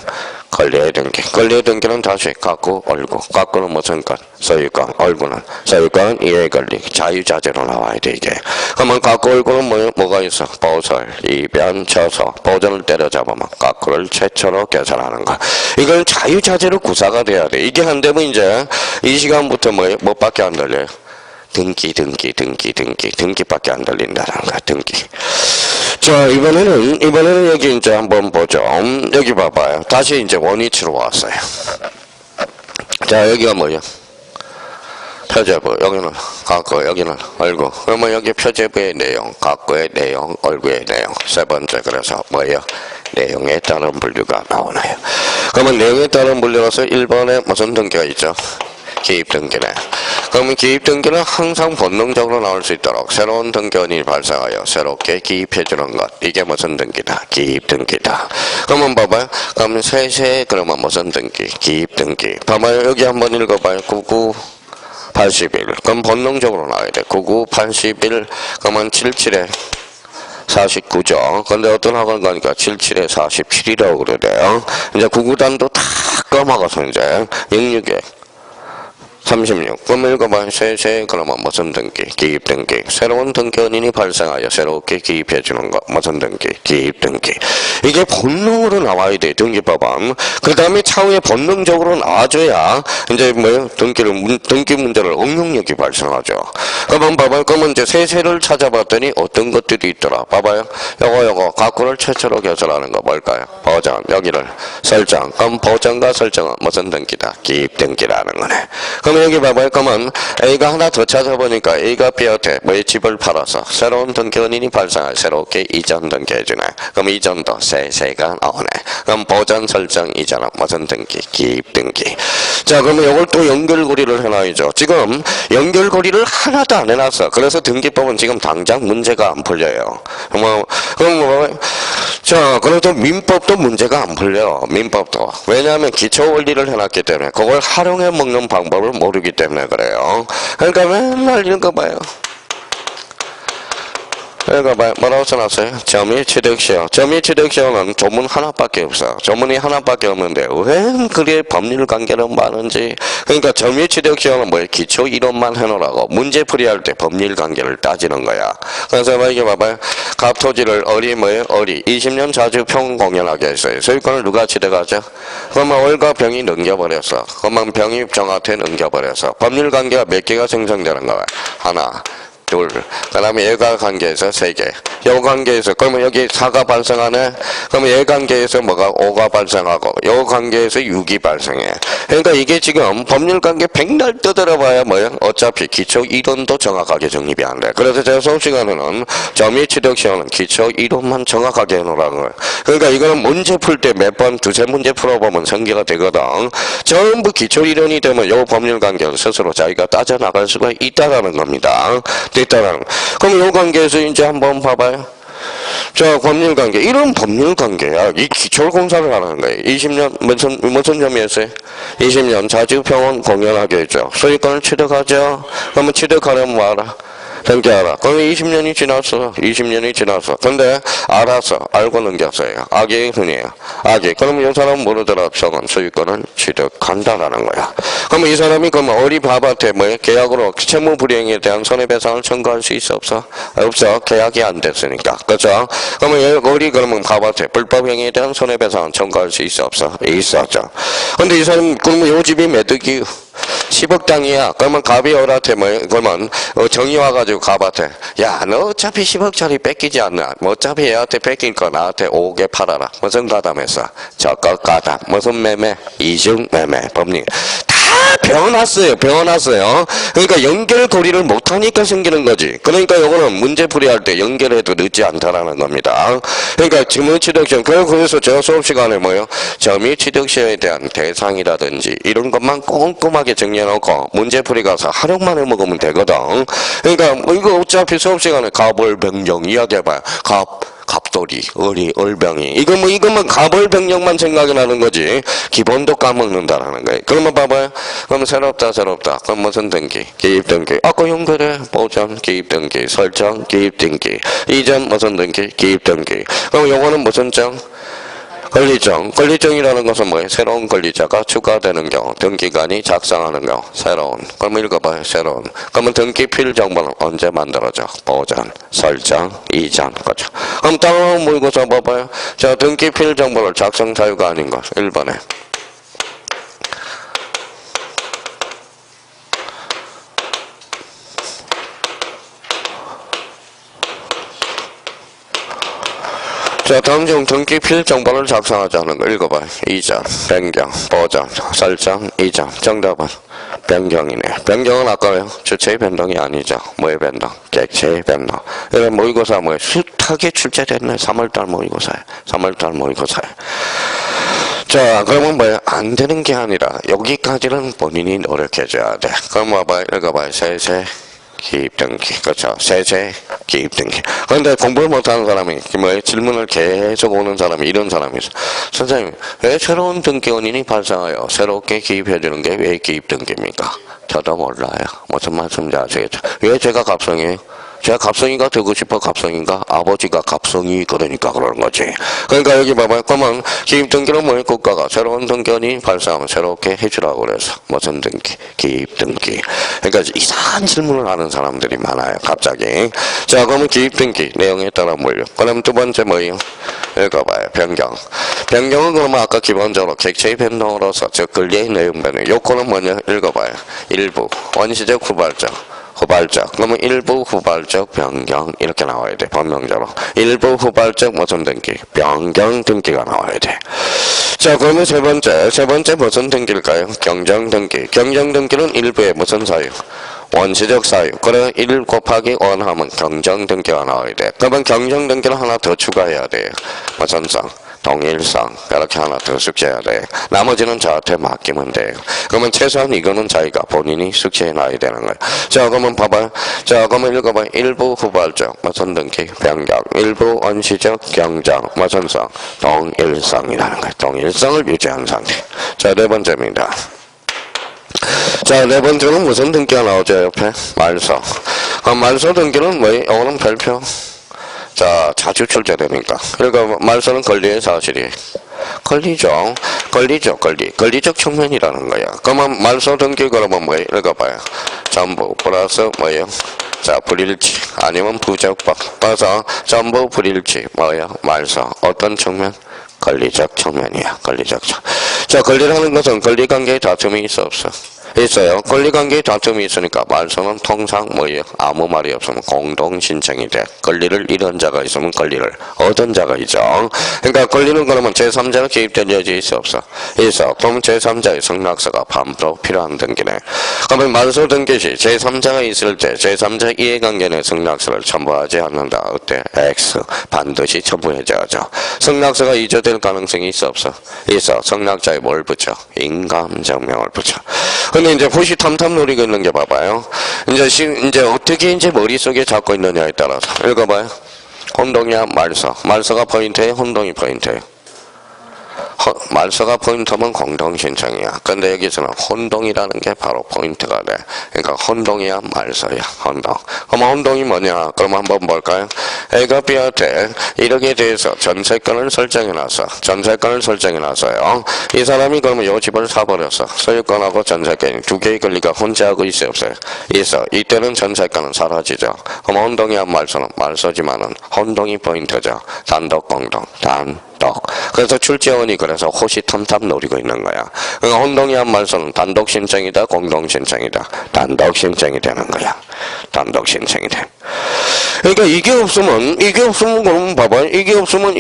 권리의 등기. 권리의 등기는 다시 각구, 얼구. 각구는 무슨 것? 소유권. 얼구는 소유권, 이해 권리. 자유자재로 나와야 돼 이게. 그러면 각구, 얼구는 뭐가 있어? 보설, 이변, 처서. 보전을 때려잡으면 각구를 최초로 계산하는 거. 이걸 자유자재로 구사가 돼야 돼. 이게 안 되면 이제 이 시간부터 뭐밖에 안 들려요? 등기밖에 안 들린다라는 거야, 등기. 자, 이번에는 여기 이제 한번 보죠. 여기 봐봐요. 다시 이제 원위치로 왔어요. 자, 여기가 뭐예요? 표제부. 여기는 각구, 여기는 얼구. 그러면 여기 표제부의 내용, 각구의 내용, 얼구의 내용. 세 번째, 그래서 뭐예요? 내용에 따른 분류가 나오나요? 그러면 내용에 따른 분류로서 1번에 무슨 등기가 있죠? 기입등기네. 그러면 기입등기는 항상 본능적으로 나올 수 있도록 새로운 등기원이 발생하여 새롭게 기입해주는 것. 이게 무슨 등기다? 기입등기다. 그러면 봐봐요. 그러면 세세 그러면 무슨 등기? 기입등기. 봐봐요. 여기 한번 읽어봐요. 99, 81. 그럼 본능적으로 나와야 돼. 99, 81. 그러면 77에 49죠. 근데 어떤 학원 가니까 77에 47이라고 그러대요. 이제 99단도 다 꺼먹어서 이제 66에 36. 그럼 읽어봐. 세세 그러면 무슨 등기? 기입등기. 새로운 등기원인이 발생하여 새롭게 기입해주는 것. 무슨 등기? 기입등기. 이게 본능으로 나와야 돼. 등기법은. 그 다음에 차후에 본능적으로 나와줘야 이제 등기 문제를 응용력이 발생하죠. 그러면 봐봐요. 그러면 이제 세세를 찾아봤더니 어떤 것들이 있더라. 봐봐요. 요거 각구를 최초로 개설하는 거 뭘까요? 보전. 여기를 설정. 그럼 보전과 설정은 무슨 등기다? 기입등기라는 거네. 그럼 여기 봐봐요. 그러면 A가 하나 더 찾아보니까 A가 B한테 집을 팔아서 새로운 등기원인이 발생할 새롭게 이전 등기해주네. 그럼 이전도 세세가 나오네. 그럼 보전 설정 이전은 무슨 등기? 기입등기. 자, 그러면 이걸 또 연결고리를 해놔야죠. 지금 연결고리를 하나도 안 해놨어. 그래서 등기법은 지금 당장 문제가 안 풀려요. 그럼 자, 그래도 민법도 문제가 안 풀려. 민법도. 왜냐하면 기초 원리를 해놨기 때문에 그걸 활용해 먹는 방법을 모르기 때문에 그래요. 그러니까 맨날 읽어봐요. 읽어봐요. 뭐라고 써놨어요? 점유취득시효. 점유취득시효는 조문 하나밖에 없어. 조문이 하나밖에 없는데 왜 그게 법률관계는 많은지. 그러니까 점유취득시효는 뭐예요? 기초 이론만 해놓으라고. 문제풀이할 때 법률관계를 따지는 거야. 그래서 이게 봐봐요. 갑토지를 뭐예요? 20년 자주평 공연하게 했어요. 소유권을 누가 취득하죠? 그러면 월과 병이 넘겨버렸어. 그러면 병이 정한테 넘겨버렸어. 법률관계가 몇 개가 생성되는 거야? 하나. 둘. 그 다음에 얘가 관계에서 3개. 요 관계에서, 그러면 여기 4가 발생하네? 그러면 얘 관계에서 뭐가 5가 발생하고, 요 관계에서 6이 발생해. 그러니까 이게 지금 법률 관계 백날 떠들어봐야 뭐야? 어차피 기초 이론도 정확하게 정립이 안 돼. 그래서 제가 수업 시간에는 점유 취득 시험은 기초 이론만 정확하게 해놓으라는 거예요. 그러니까 이거는 문제 풀 때 몇 번, 두세 문제 풀어보면 전개가 되거든. 전부 기초 이론이 되면 요 법률 관계를 스스로 자기가 따져나갈 수가 있다라는 겁니다. 됐다라는 거. 그럼 요 관계에서 이제 한번 봐봐요. 자, 법률 관계. 이런 법률 관계야. 이 기초 공사를 하는 거예요. 20년, 무슨 점이었어요? 20년 자주평원 공연하게 했죠. 소유권을 취득하죠. 그러면 취득하려면 뭐 하라? 등기하라. 그러면 20년이 지났어. 20년이 지났어. 근데 알았어. 알고 넘겼어요. 악의 흔이에요. 악의. 그러면 이 사람은 모르더라. 저건 소유권을 취득한다라는 거야. 그러면 이 사람이 그러면 어리 밥한테 뭐 계약으로 채무 불이행에 대한 손해배상을 청구할 수 있어 없어? 없어. 계약이 안 됐으니까. 그렇죠? 그러면 어리 그러면 밥한테 불법행위에 대한 손해배상을 청구할 수 있어 없어? 있었죠. 근데 이 사람 그러면 요 집이 매득이 10억 땅이야. 그러면 갑이 어한테 뭐 그러면 정이 와가지고 갑한테 야 너 어차피 10억짜리 뺏기지 않나? 뭐 어차피 얘한테 뺏길 거 나한테 5개 팔아라. 무슨 가담했어? 저것 가담. 무슨 매매? 이중 매매 법리. 다 배워놨어요. 배워놨어요. 그러니까 연결고리를 못하니까 생기는 거지. 그러니까 요거는 문제풀이할 때 연결해도 늦지 않다라는 겁니다. 그러니까 점유취득시험. 그래서 제가 수업시간에 뭐요? 점유취득시험에 대한 대상이라든지 이런 것만 꼼꼼하게 정리해놓고 문제풀이 가서 활용만 해먹으면 되거든. 그러니까 뭐 이거 어차피 수업시간에 갑을병정 이야기해봐요. 갑돌이, 어리, 얼병이. 이것만 갑을병령만 생각이 나는 거지. 기본도 까먹는다라는 거예요. 그러면 봐봐요. 그러면 새롭다. 그럼 무슨 등기? 기입등기. 아까 연결해. 보전, 기입등기. 설정, 기입등기. 이전 무슨 등기? 기입등기. 그럼 요거는 무슨 정? 권리정. 권리정이라는 것은 뭐예요? 새로운 권리자가 추가되는 경우, 등기관이 작성하는 경우, 새로운. 그럼 읽어봐요. 새로운. 그러면 등기 필정보는 언제 만들어져? 보전, 설정, 이전. 그죠? 그럼 다음 모의고사 봐봐요. 자, 등기 필정보를 작성 사유가 아닌 것. 1번에. 자, 다음 중 등기 필정보를 작성하자는 거 읽어봐요. 이전, 변경, 보전, 설정, 이전. 정답은 변경이네. 변경은 아까요. 주체의 변동이 아니죠. 뭐의 변동? 객체의 변동. 이런 모의고사 뭐예요? 숱하게 출제됐네. 3월달 모의고사에. 3월달 모의고사에. 자, 그러면 뭐예요? 안 되는 게 아니라 여기까지는 본인이 노력해줘야 돼. 그럼 와봐요. 읽어봐요. 세세. 기입등기. 그렇죠. 세제 기입등기. 그런데 공부를 못하는 사람이 뭐 질문을 계속 오는 사람이 이런 사람이 있어. 선생님, 왜 새로운 등기 원인이 발생하여 새롭게 기입해주는 게 왜 기입등기입니까? 저도 몰라요. 무슨 말씀인지 아시겠죠? 왜 제가 갑성이에요? 제가 갑성이가 되고 싶어. 갑성인가? 아버지가 갑성이 그러니까 그러는 거지. 그러니까 여기 봐봐요. 그러면 기입등기는 뭐예요? 국가가 새로운 등기원이 발생하면 새롭게 해주라고 그래서 무슨 등기? 기입등기. 그러니까 이상한 질문을 하는 사람들이 많아요. 갑자기. 자, 그러면 기입등기 내용에 따라 뭘요? 그럼 두 번째 뭐예요? 읽어봐요. 변경. 변경은 그러면 아까 기본적으로 객체의 변동으로서 즉 권리의 내용 변경. 요거는 뭐냐? 읽어봐요. 일부 원시적 후발적. 그러면 일부 후발적 변경 이렇게 나와야 돼. 법명적으로. 일부 후발적 무슨 등기? 변경 등기가 나와야 돼. 자, 그러면 세 번째 무슨 등기일까요? 경정 등기. 경정 등기는 일부의 무슨 사유? 원시적 사유. 그래 1 곱하기 1 하면 경정 등기가 나와야 돼. 그러면 경정 등기를 하나 더 추가해야 돼요. 무슨 성? 동일성. 이렇게 하나 더 숙제해야 돼. 나머지는 저한테 맡기면 돼요. 그러면 최소한 이거는 자기가 본인이 숙제해 놔야 되는 거예요. 자, 그러면 봐봐요. 자, 그러면 읽어봐요. 일부 후발적 무슨 등기? 변경. 일부 원시적 경정 무슨 성? 동일성이라는 거예요. 동일성을 유지한 상태. 자, 네 번째입니다. 자, 네 번째는 무슨 등기가 나오죠? 옆에? 말소. 그럼 말소 등기는 뭐예요? 이거는 별표. 자, 자주 출제되니까. 그러니까 말소는 권리의 사실이. 권리죠. 권리적 측면이라는 거야. 그러면 말소 등기 그러면 뭐예요? 읽어봐요. 전부 플러스 뭐예요? 자, 불일치 아니면 부적법. 그래서 전부 불일치 뭐예요? 말소. 어떤 측면? 권리적 측면이야. 권리적 측면. 자, 권리라는 것은 권리관계에 다툼이 있어 없어? 있어요. 권리관계에 다툼이 있으니까 말소는 통상 뭐예요? 아무 말이 없으면 공동신청이 돼. 권리를 잃은 자가 있으면 권리를 얻은 자가 있죠. 그러니까 권리는 그러면 제3자가 개입된 여지 있어 없어? 있어. 그럼 제3자의 승낙서가 반드시 필요한 등기네. 그러면 말소 등기 시 제3자가 있을 때 제3자 이해관계 내 승낙서를 첨부하지 않는다. 어때? X. 반드시 첨부해줘야죠. 승낙서가 이조될 가능성이 있어 없어? 있어. 승낙자에 뭘 붙여? 인감증명을 붙여. 근데 이제 호시탐탐 노리고 있는 게 봐봐요. 이제 어떻게 이제 머릿속에 잡고 있느냐에 따라서. 읽어봐요. 혼동이야, 말소. 말소가 포인트예요? 혼동이 포인트예요? 말소가 포인트면 공동신청이야. 근데 여기서는 혼동이라는 게 바로 포인트가 돼. 그러니까 혼동이야, 말소야, 혼동. 그럼 혼동이 뭐냐? 그럼 한번 볼까요? A가 B한테 1억에 대해서 전세권을 설정해놨어. 전세권을 설정해놨어요. 이 사람이 그러면 요 집을 사버렸어. 소유권하고 전세권이 두 개의 권리가 혼재하고 있어요, 없어요? 있어. 이때는 전세권은 사라지죠. 그럼 혼동이야, 말소는 말소지만은 혼동이 포인트죠. 단독, 공동, 단독. 그래서 출제원이 그래서 호시탐탐 노리고 있는 거야. 그러니까 혼동이한 말소는 단독 신청이다, 공동 신청이다. 단독 신청이 되는 거야. 단독 신청이 돼. 그러니까 이게 없으면 그럼 봐봐. 이게 없으면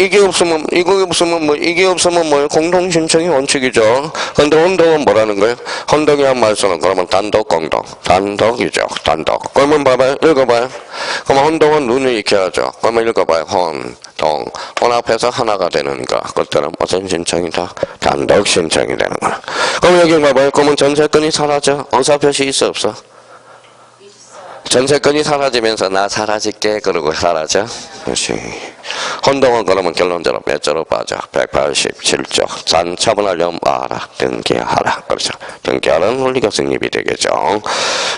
뭐예요? 공동 신청이 원칙이죠. 근데 혼동은 뭐라는 거예요? 혼동이한 말소는 그러면 단독, 공동. 단독이죠. 단독. 그러면 봐봐요. 읽어봐요. 그러면 혼동은 눈을 익혀야죠. 그러면 읽어봐요. 혼동. 혼 앞에서 하나가 되니까 그때는 무슨 신청이다? 단독 신청이 되는 거야. 그럼 여기 봐봐요. 그러면 전세권이 사라져? 의사표시 있어 없어? 전세권이 사라지면서 나 사라질게 그러고 사라져? 그렇지. 혼동은 그러면 결론적으로 몇 조로 빠져? 187조. 산 처분하려면 마라. 등기하라. 그렇죠. 등기하라는 논리가 성립이 되겠죠.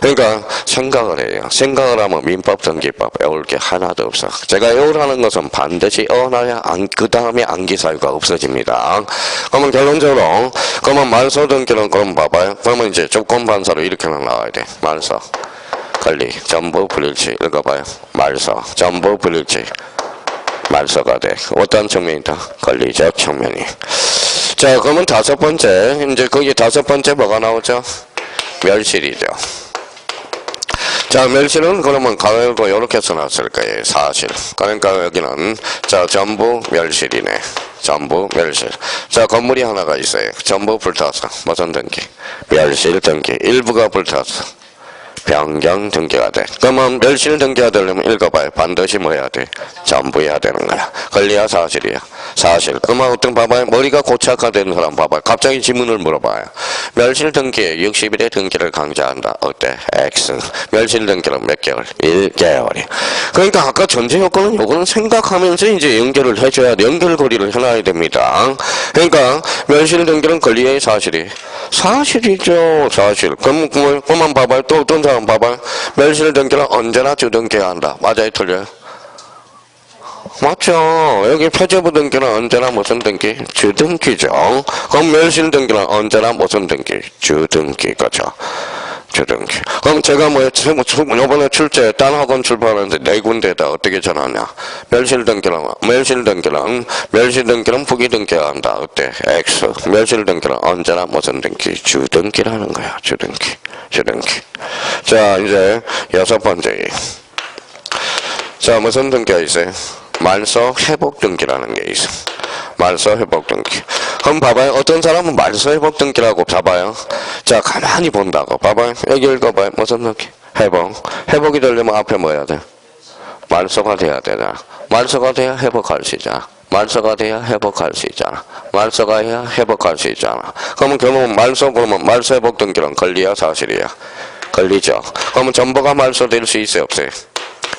그러니까 생각을 해요. 생각을 하면 민법, 등기법 외울 게 하나도 없어. 제가 외우라는 것은 반드시 어나야 그 다음에 암기사유가 없어집니다. 그러면 결론적으로 그러면 말소 등기는 그럼 봐봐요. 그러면 이제 조건반사로 이렇게는 나와야 돼. 말소. 권리, 전부 불일치. 읽어봐요. 말소, 전부 불일치. 말소가 돼. 어떤 측면이다? 권리적 측면이. 자, 그러면 다섯 번째. 이제 거기 다섯 번째 뭐가 나오죠? 멸실이죠. 자, 멸실은 그러면 가로열고 이렇게 써놨을 거예요. 사실. 그러니까 여기는 자, 전부 멸실이네. 전부 멸실. 자, 건물이 하나가 있어요. 전부 불타서. 무슨 등기? 멸실 등기. 일부가 불타서. 변경 등기가 돼. 그러면 멸실 등기가 되려면 읽어봐요. 반드시 뭐 해야 돼? 전부 해야 되는 거야. 권리야, 사실이야? 사실. 그러면 어떤 봐봐요. 머리가 고착화되는 사람 봐봐요. 갑자기 질문을 물어봐요. 멸실 등기에 60일의 등기를 강제한다. 어때? X. 멸실 등기는 몇 개월? 1개월이. 그러니까 아까 전제 요건은 요거는 생각하면서 이제 연결을 해줘야 돼. 연결고리를 해놔야 됩니다. 그러니까 멸실 등기는 권리의 사실이. 사실이죠. 사실. 그만 봐봐요. 또 어떤 사람 봐봐요. 멸실 등기는 언제나 주등기해야 한다. 맞아요? 틀려요? 맞죠. 여기 표제부 등기는 언제나 무슨 등기? 주등기죠. 그럼 멸실 등기는 언제나 무슨 등기? 주등기. 그죠. 주등기. 그럼 제가 요번에 출제 딴 학원 출발하는데 네 군데에다 어떻게 전하냐? 멸실 등기는 부기 등기해야 한다. 어때? X. 멸실 등기는 언제나 무슨 등기? 주등기라는 거야. 주등기. 자, 이제 여섯 번째. 자, 무슨 등기가 있어요? 말소 회복 등기라는 게 있어. 말소 회복 등기. 그럼 봐봐요. 어떤 사람은 말소 회복 등기라고 봐봐요. 자, 가만히 본다고. 봐봐요. 여기 읽어봐요. 무슨 등기? 회복이 되려면 앞에 뭐 해야 돼? 말소가 돼야 되나? 말소가 돼야 회복할 수 있잖아. 말소가 돼야 회복할 수 있잖아. 말소가 해야 회복할 수 있잖아. 그러면 결국은 그러면 말소 회복 등기는 권리야, 사실이야? 권리죠. 그러면 전부가 말소될 수 있어요, 없어요?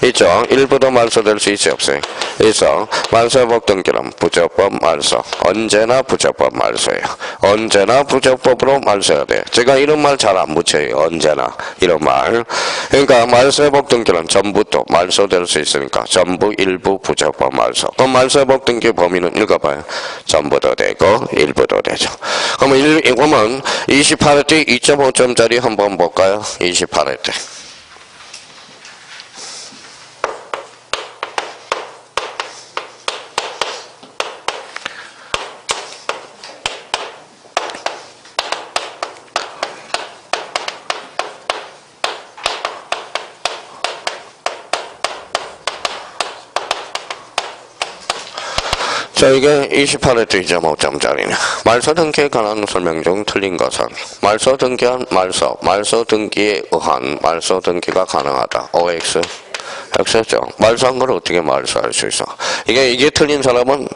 있죠. 일부도 말소될 수 있어요, 없어요? 있어. 말소회복 등기는 부적법 말소. 언제나 부적법 말소예요. 언제나 부적법으로 말소해야 돼. 제가 이런 말 잘 안 붙여요. 언제나. 이런 말. 그러니까 말소회복 등기는 전부도 말소될 수 있으니까 전부 일부 부적법 말소. 그럼 말소회복 등기 범위는 읽어봐요. 전부도 되고 일부도 되죠. 그러면 28회 때 2.5점짜리 한번 볼까요? 28회 때. 자, 이게 28회 2.5점짜리네. 말소 등기에 관한 설명 중 틀린 것은 말소 등기한 말소 등기에 의한 말소 등기가 가능하다. OX. X죠. 말소한 걸 어떻게 말소할 수 있어? 이게 틀린 사람은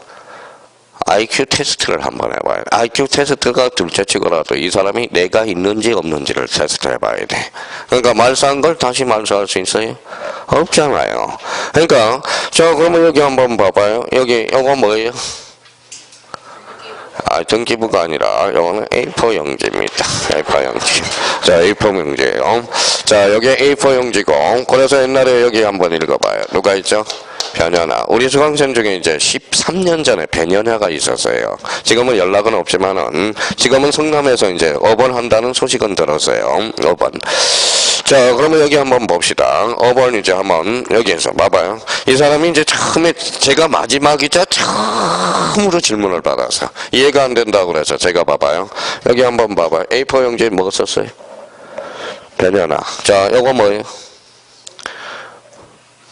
IQ 테스트를 한번 해봐야 돼. IQ 테스트가 둘째 치고라도 이 사람이 내가 있는지 없는지를 테스트 해봐야 돼. 그러니까 말소한 걸 다시 말소할 수 있어요? 없잖아요. 그러니까 자, 그러면 여기 한번 봐봐요. 여기 요거 뭐예요? 등기부가 아니라 요거는 A4 용지입니다. A4 용지. 자, A4 용지예요. 자, 여기 A4 용지고, 그래서 옛날에 여기 한번 읽어봐요. 누가 있죠? 변현아. 우리 수강생 중에 이제 13년 전에 변현아가 있었어요. 지금은 연락은 없지만은, 지금은 성남에서 이제 업원한다는 소식은 들었어요. 업원. 자, 그러면 여기 한번 봅시다. 업원 이제 한번 여기에서 봐봐요. 이 사람이 이제 처음에 제가 마지막이자 처음으로 질문을 받아서 이해가 안 된다고 그래서 제가 봐봐요. 여기 한번 봐봐요. A4 용지에 뭐 썼어요? 변현아. 자, 요거 뭐예요?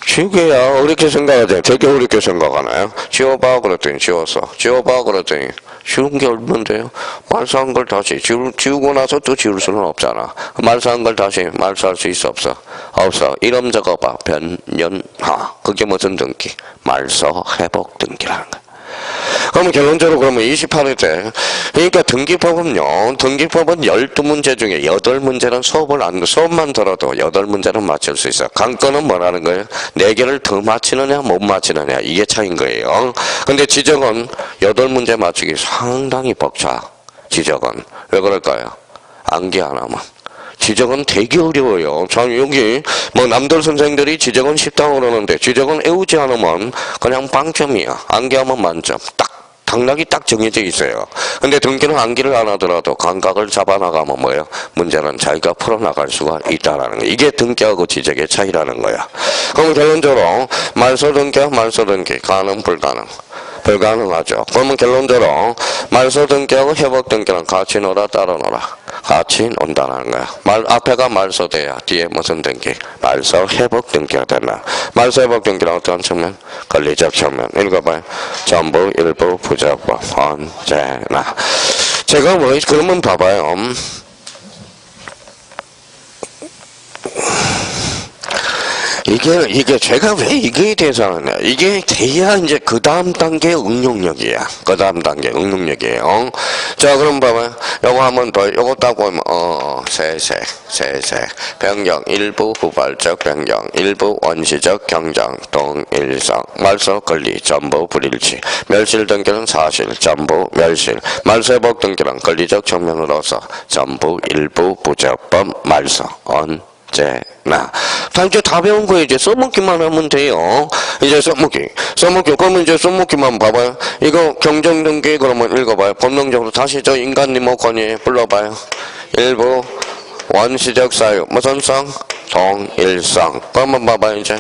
지우개야. 어렵게 생각하죠. 되게 어렵게 생각하나요? 지워봐 그랬더니 지웠어. 지워봐 그랬더니 쉬운 게 얼만데요? 말소한 걸 다시 지우고 나서 또 지울 수는 없잖아. 말소한 걸 다시 말소할 수 있어 없어? 없어. 이름 적어봐. 변연하. 그게 무슨 등기? 말소 회복 등기라는 거야. 그러면 결론적으로 그러면 28회 그러니까 등기법은요. 등기법은 12문제 중에 8문제는 수업만 들어도 8문제는 맞출 수 있어. 관건은 뭐라는 거예요? 4개를 더 맞히느냐 못 맞히느냐 이게 차이인 거예요. 근데 지적은 8문제 맞추기 상당히 벅차. 지적은. 왜 그럴까요? 암기 하나만. 지적은 되게 어려워요. 전 여기 뭐 남들 선생들이 지적은 쉽다고 그러는데 지적은 외우지 않으면 그냥 빵점이야. 암기하면 만점. 당락이 딱 정해져 있어요. 근데 등기는 암기를 안 하더라도 감각을 잡아나가면 뭐예요? 문제는 자기가 풀어나갈 수가 있다라는 거. 이게 등기하고 지적의 차이라는 거야. 그럼 결론적으로 말소 등기와 말소 등기 가능 불가능? 불가능하죠. 그러면 결론적으로 말소 등기하고 회복 등기는 같이 놀아 따로 놀아? 같이 논다는 거야. 앞에가 말소돼야 뒤에 무슨 등기? 말소 회복 등기가 된다. 말소 회복 등기는 어떤 측면? 권리적 측면. 읽어봐요. 전부 일부 부적법 언제나. 제가 뭐 그러면 봐봐요. 이게 제가 왜 이거에 대해서 하느냐. 이게 돼야 이제 그 다음 단계 응용력이야. 그 다음 단계 응용력이에요. 자, 그럼 봐봐요. 요거 한번 더, 요거 딱 보면, 세세. 변경, 일부 후발적 변경, 일부 원시적 경정, 동일성, 말소 권리, 전부 불일치, 멸실 등기는 사실, 전부 멸실, 말소 회복 등기는 권리적 측면으로서 전부 일부 부적법 말소, 언제나. 다 이제 다 배운 거예요. 이제 써먹기만 하면 돼요. 이제 써먹기. 그러면 이제 써먹기만 봐봐요. 이거 경정등기 그러면 읽어봐요. 본능적으로 다시 저 인간 리모컨이 불러봐요. 일부 원시적 사유. 무슨 성? 동일성. 그러면 봐봐요 이제.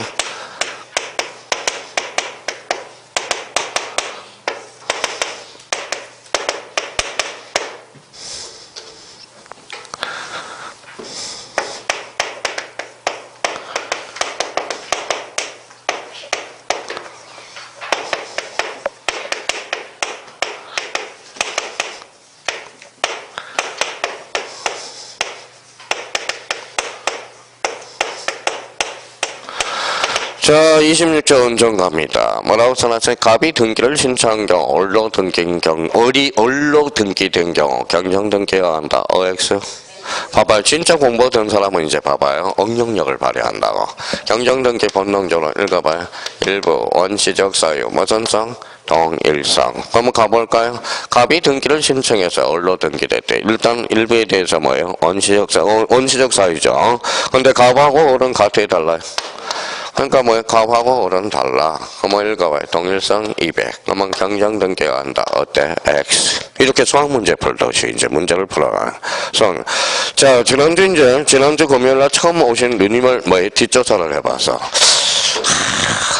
자, 26조 은정 갑니다. 뭐라고 써놨어요? 갑이 등기를 신청한 경우, 올로 등기된 경우, 경정 등기가 한다. OX. 봐봐요. 진짜 공부된 사람은 이제 봐봐요. 응용력을 발휘한다고. 경정 등기 본능적으로 읽어봐요. 일부 원시적 사유, 무슨 성? 동일성. 그러면 가볼까요? 갑이 등기를 신청해서 올로 등기됐대. 일단 일부에 대해서 뭐예요? 원시적 사유죠. 근데 갑하고 올은 같아 달라요. 그러니까 뭐예요? 갑하고 올은 달라. 그러면 읽어봐요. 동일성 200. 그러면 경정 등기가 한다. 어때? X. 이렇게 수학 문제 풀듯이 이제 문제를 풀어가는. 자, 지난주 금요일날 처음 오신 누님을 뒷조사를 해봐서.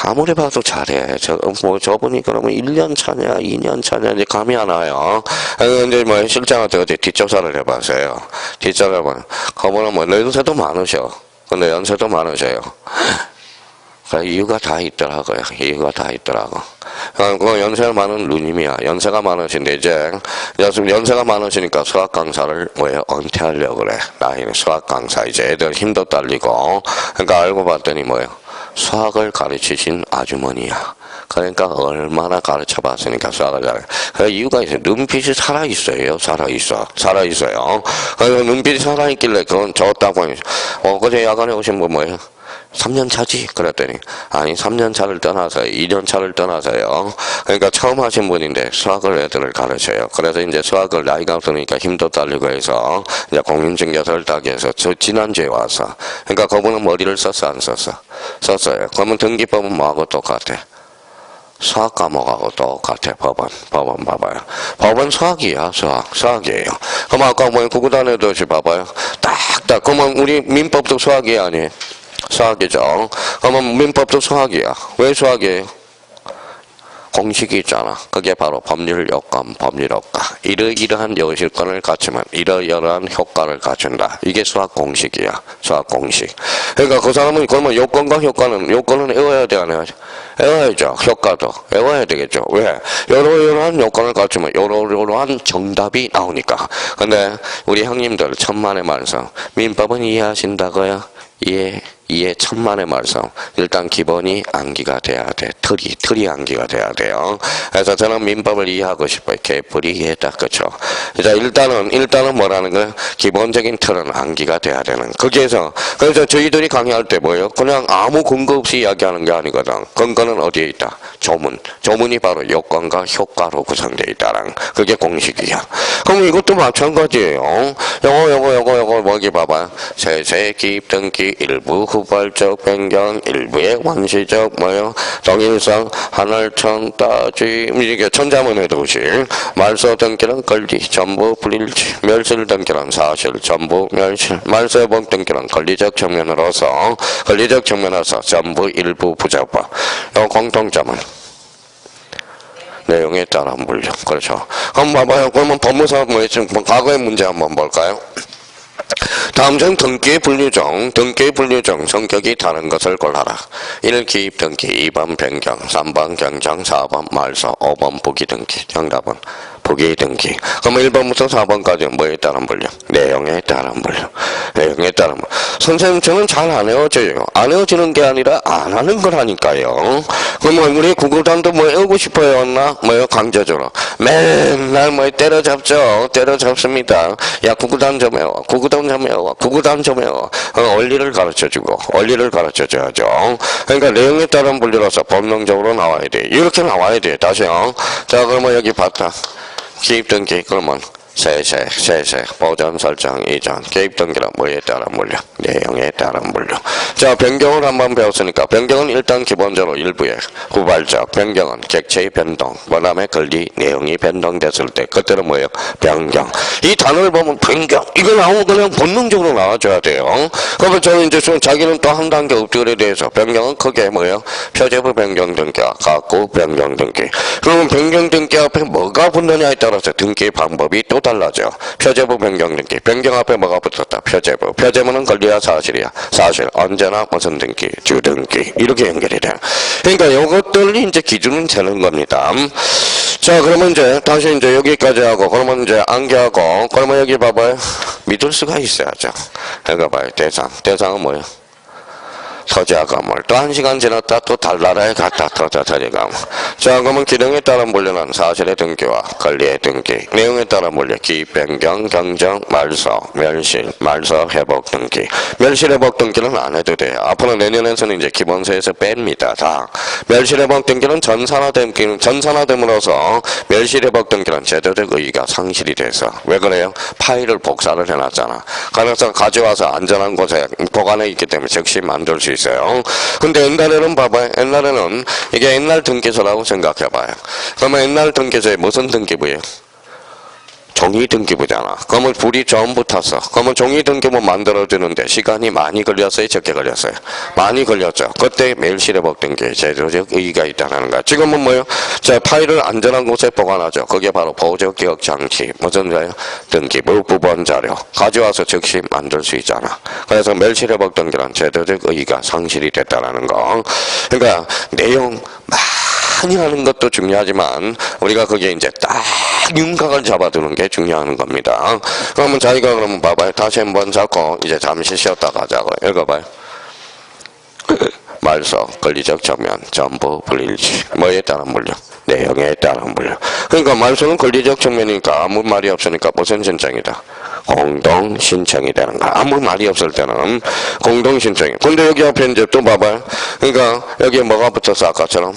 아무리 봐도 잘해. 저분이 그러면 1년 차냐, 2년 차냐, 이제 감이 안 와요. 근데 실장한테 어디 뒷조사를 해봤어요. 뒷조사를 해봐요. 그분은 연세도 많으셔. 근데 연세도 많으셔요. 그 이유가 다 있더라고요. 이유가 다 있더라고. 그 연세가 많은 누님이야. 연세가 많으신데 이제 연세가 많으시니까 수학 강사를 뭐예요? 은퇴하려고 그래. 나이는 수학 강사 이제 애들 힘도 딸리고. 그러니까 알고 봤더니 뭐예요? 수학을 가르치신 아주머니야. 그러니까 얼마나 가르쳐 봤으니까 수학을 잘해. 그 이유가 있어요. 눈빛이 살아있어요. 살아있어요. 그래서 눈빛이 살아있길래 그건 좋다고. 어제 야간에 오신 분 뭐예요? 3년 차지? 그랬더니 아니 3년 차를 떠나서요. 2년 차를 떠나서요. 그러니까 처음 하신 분인데 수학을 애들을 가르쳐요. 그래서 이제 수학을 나이가 없으니까 힘도 딸리고 해서 이제 공인중개사를 따기 위해서 저 지난주에 와서 그러니까 그분은 머리를 썼어 안 썼어? 썼어요. 그러면 등기법은 뭐하고 똑같아? 수학 과목하고 똑같아. 법원 봐봐요. 법원 수학이야. 수학이에요. 그럼 아까 뭐 구구단에도 봐봐요. 딱딱 그러면 우리 민법도 수학이 아니에요? 수학이죠. 그러면 민법도 수학이야. 왜 수학이에요? 공식이 있잖아. 그게 바로 법률 요건, 법률 효과. 이러이러한 요실권을 갖추면 이러이러한 효과를 갖춘다. 이게 수학 공식이야. 수학 공식. 그러니까 그 사람은 그러면 요건과 요건은 외워야 돼, 안 외워야죠? 외워야죠. 효과도 외워야 되겠죠. 왜? 이러이러한 요건을 갖추면 이러이러한 정답이 나오니까. 근데 우리 형님들 천만의 말씀. 민법은 이해하신다고요? 이해 천만의 말씀. 일단 기본이 암기가 돼야 돼. 틀이 암기가 돼야 돼요. 그래서 저는 민법을 이해하고 싶어요. 개뿔이 이해했다. 그쵸? 자, 일단은 뭐라는 거예요? 기본적인 틀은 암기가 돼야 되는. 거기에서, 그래서 저희들이 강의할 때 뭐예요? 그냥 아무 근거 없이 이야기하는 게 아니거든. 근거는 어디에 있다? 조문. 조문이 바로 요건과 효과로 구성되어 있다랑. 그게 공식이야. 그럼 이것도 마찬가지예요. 요거, 뭐기 봐봐요. 세세, 기입, 등기, 일부, 후발적 변경, 일부의 원시적 뭐요? 동일성, 하늘천, 따지, 이게 천자문의 도실, 말소 등기는 권리, 전부 불일치, 멸실 등기는 사실, 전부 멸실, 말소회복 등기는 권리적 측면으로서 전부 일부 부적법. 요 공통점은 내용에 따라 물려. 그렇죠. 그럼 봐봐요. 그러면 법무사 뭐였지? 과거의 문제 한번 볼까요? 다음 중 등기의 분류중 성격이 다른 것을 골라라. 1. 기입 등기, 2번 변경, 3번 경정, 4번 말소, 5번 부기 등기. 정답은 부기 등기. 그럼 1번부터 4번까지는 뭐에 따른 분류? 내용에 따른 분류. 선생님 저는 잘 안 외워져요. 안 외워지는 게 아니라 안 하는 거라니까요. 그러면 우리 구구단도 뭐 외우고 싶어요? 뭐요? 강제적으로. 맨날 뭐 때려잡습니다. 야 구구단 좀 외워. 원리를 가르쳐줘야죠. 그러니까 내용에 따른 분류로서 본능적으로 나와야 돼. 이렇게 나와야 돼. 다시요. 자 그러면 여기 봤다. 기입 등기 그러면 세세 보전 설정 이전 개입 등기는 뭐에 따른 분류? 내용에 따른 분류. 자 변경을 한번 배웠으니까 변경은 일단 기본적으로 일부에 후발적 변경은 객체의 변동 그 다음에 권리 내용이 변동됐을 때 그때는 뭐예요? 변경. 이 단어를 보면 변경 이거 나오면 그냥 본능적으로 나와줘야 돼요. 그러면 저는 이제 자기는 또 한 단계 엎드려 대해서 변경은 크게 뭐예요? 표제부 변경 등기와 각구 변경 등기. 그러면 변경 등기 앞에 뭐가 붙느냐에 따라서 등기 방법이 또 달라져. 표제부 변경 등기. 변경 앞에 뭐가 붙었다? 표제부. 표제부는 권리야 사실이야? 사실. 언제나 무슨 등기? 주등기. 이렇게 연결이 돼. 그러니까 이것들이 이제 기준은 되는 겁니다. 자, 그러면 이제 다시 이제 여기까지 하고 그러면 이제 암기하고 그러면 여기 봐봐요. 믿을 수가 있어야죠. 여기 봐요. 대상은 뭐예요? 터지와 건물. 또 1시간 지났다 또 달나라에 갔다 터지와 건물. 자 그러면 기능에 따른 분류는 사실의 등기와 권리의 등기. 내용에 따른 분류 기입, 변경, 경정, 말소, 멸실, 말소, 회복 등기. 멸실, 회복 등기는 안 해도 돼요. 앞으로 내년에서는 이제 기본서에서 뺍니다. 다. 멸실, 회복 등기는 전산화됨으로써 멸실, 회복 등기는 제도적 의의가 상실이 돼서. 왜 그래요? 파일을 복사를 해놨잖아. 그래서 가져와서 안전한 곳에 보관해 있기 때문에 즉시 만들 수 있어요. 근데 옛날에는 봐봐요. 옛날에는 이게 옛날 등기소라고 생각해봐요. 그러면 옛날 등기소에 무슨 등기부예요? 종이등기부잖아. 그러면 불이 처음 붙었어. 그러면 종이등기부 만들어주는데 시간이 많이 걸렸어요? 적게 걸렸어요? 많이 걸렸죠. 그때 매일실회복 등기에 제도적 의의가 있다는 거야. 지금은 뭐예요? 자, 파일을 안전한 곳에 보관하죠. 그게 바로 보조 기억 장치. 무슨 자료? 등기부 부본 자료. 가져와서 즉시 만들 수 있잖아. 그래서 매일실회복 등기란 제도적 의의가 상실이 됐다는 거. 그러니까 내용 많이 하는 것도 중요하지만 우리가 거기에 이제 딱 윤곽을 잡아두는 게 중요한 겁니다. 그러면 자기가 그러면 봐봐요. 다시 한번 잡고 이제 잠시 쉬었다 가자고. 읽어봐요. 말소, 권리적 정면, 전부 불일치. 뭐에 따른 물력? 내용에 따른 물력. 그러니까 말소는 권리적 정면이니까 아무 말이 없으니까 무슨 신청이다? 공동 신청이 되는 거야. 아무 말이 없을 때는 공동 신청이. 근데 여기 앞에 이제 또 봐봐요. 그러니까 여기에 뭐가 붙었어 아까처럼?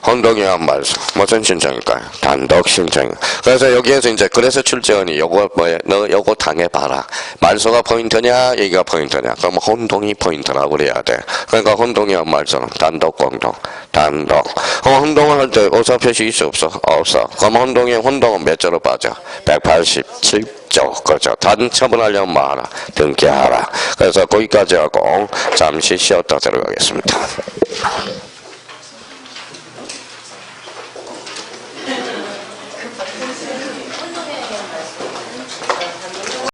혼동이한 말소. 무슨 신청일까요? 단독 신청. 그래서 여기에서 이제 그래서 출제원이 요거 뭐야? 너 요거 당해봐라. 말소가 포인트냐? 얘기가 포인트냐? 그럼 혼동이 포인트라고 그래야 돼. 그러니까 혼동이한 말소는 단독 공동. 단독. 그럼 혼동을 할 때 의사 표시 있어 없어? 없어. 그럼 혼동은 몇 조로 빠져? 187조. 그렇죠. 단처분하려면 뭐 하라? 등기하라. 그래서 거기까지 하고 잠시 쉬었다 들어가겠습니다.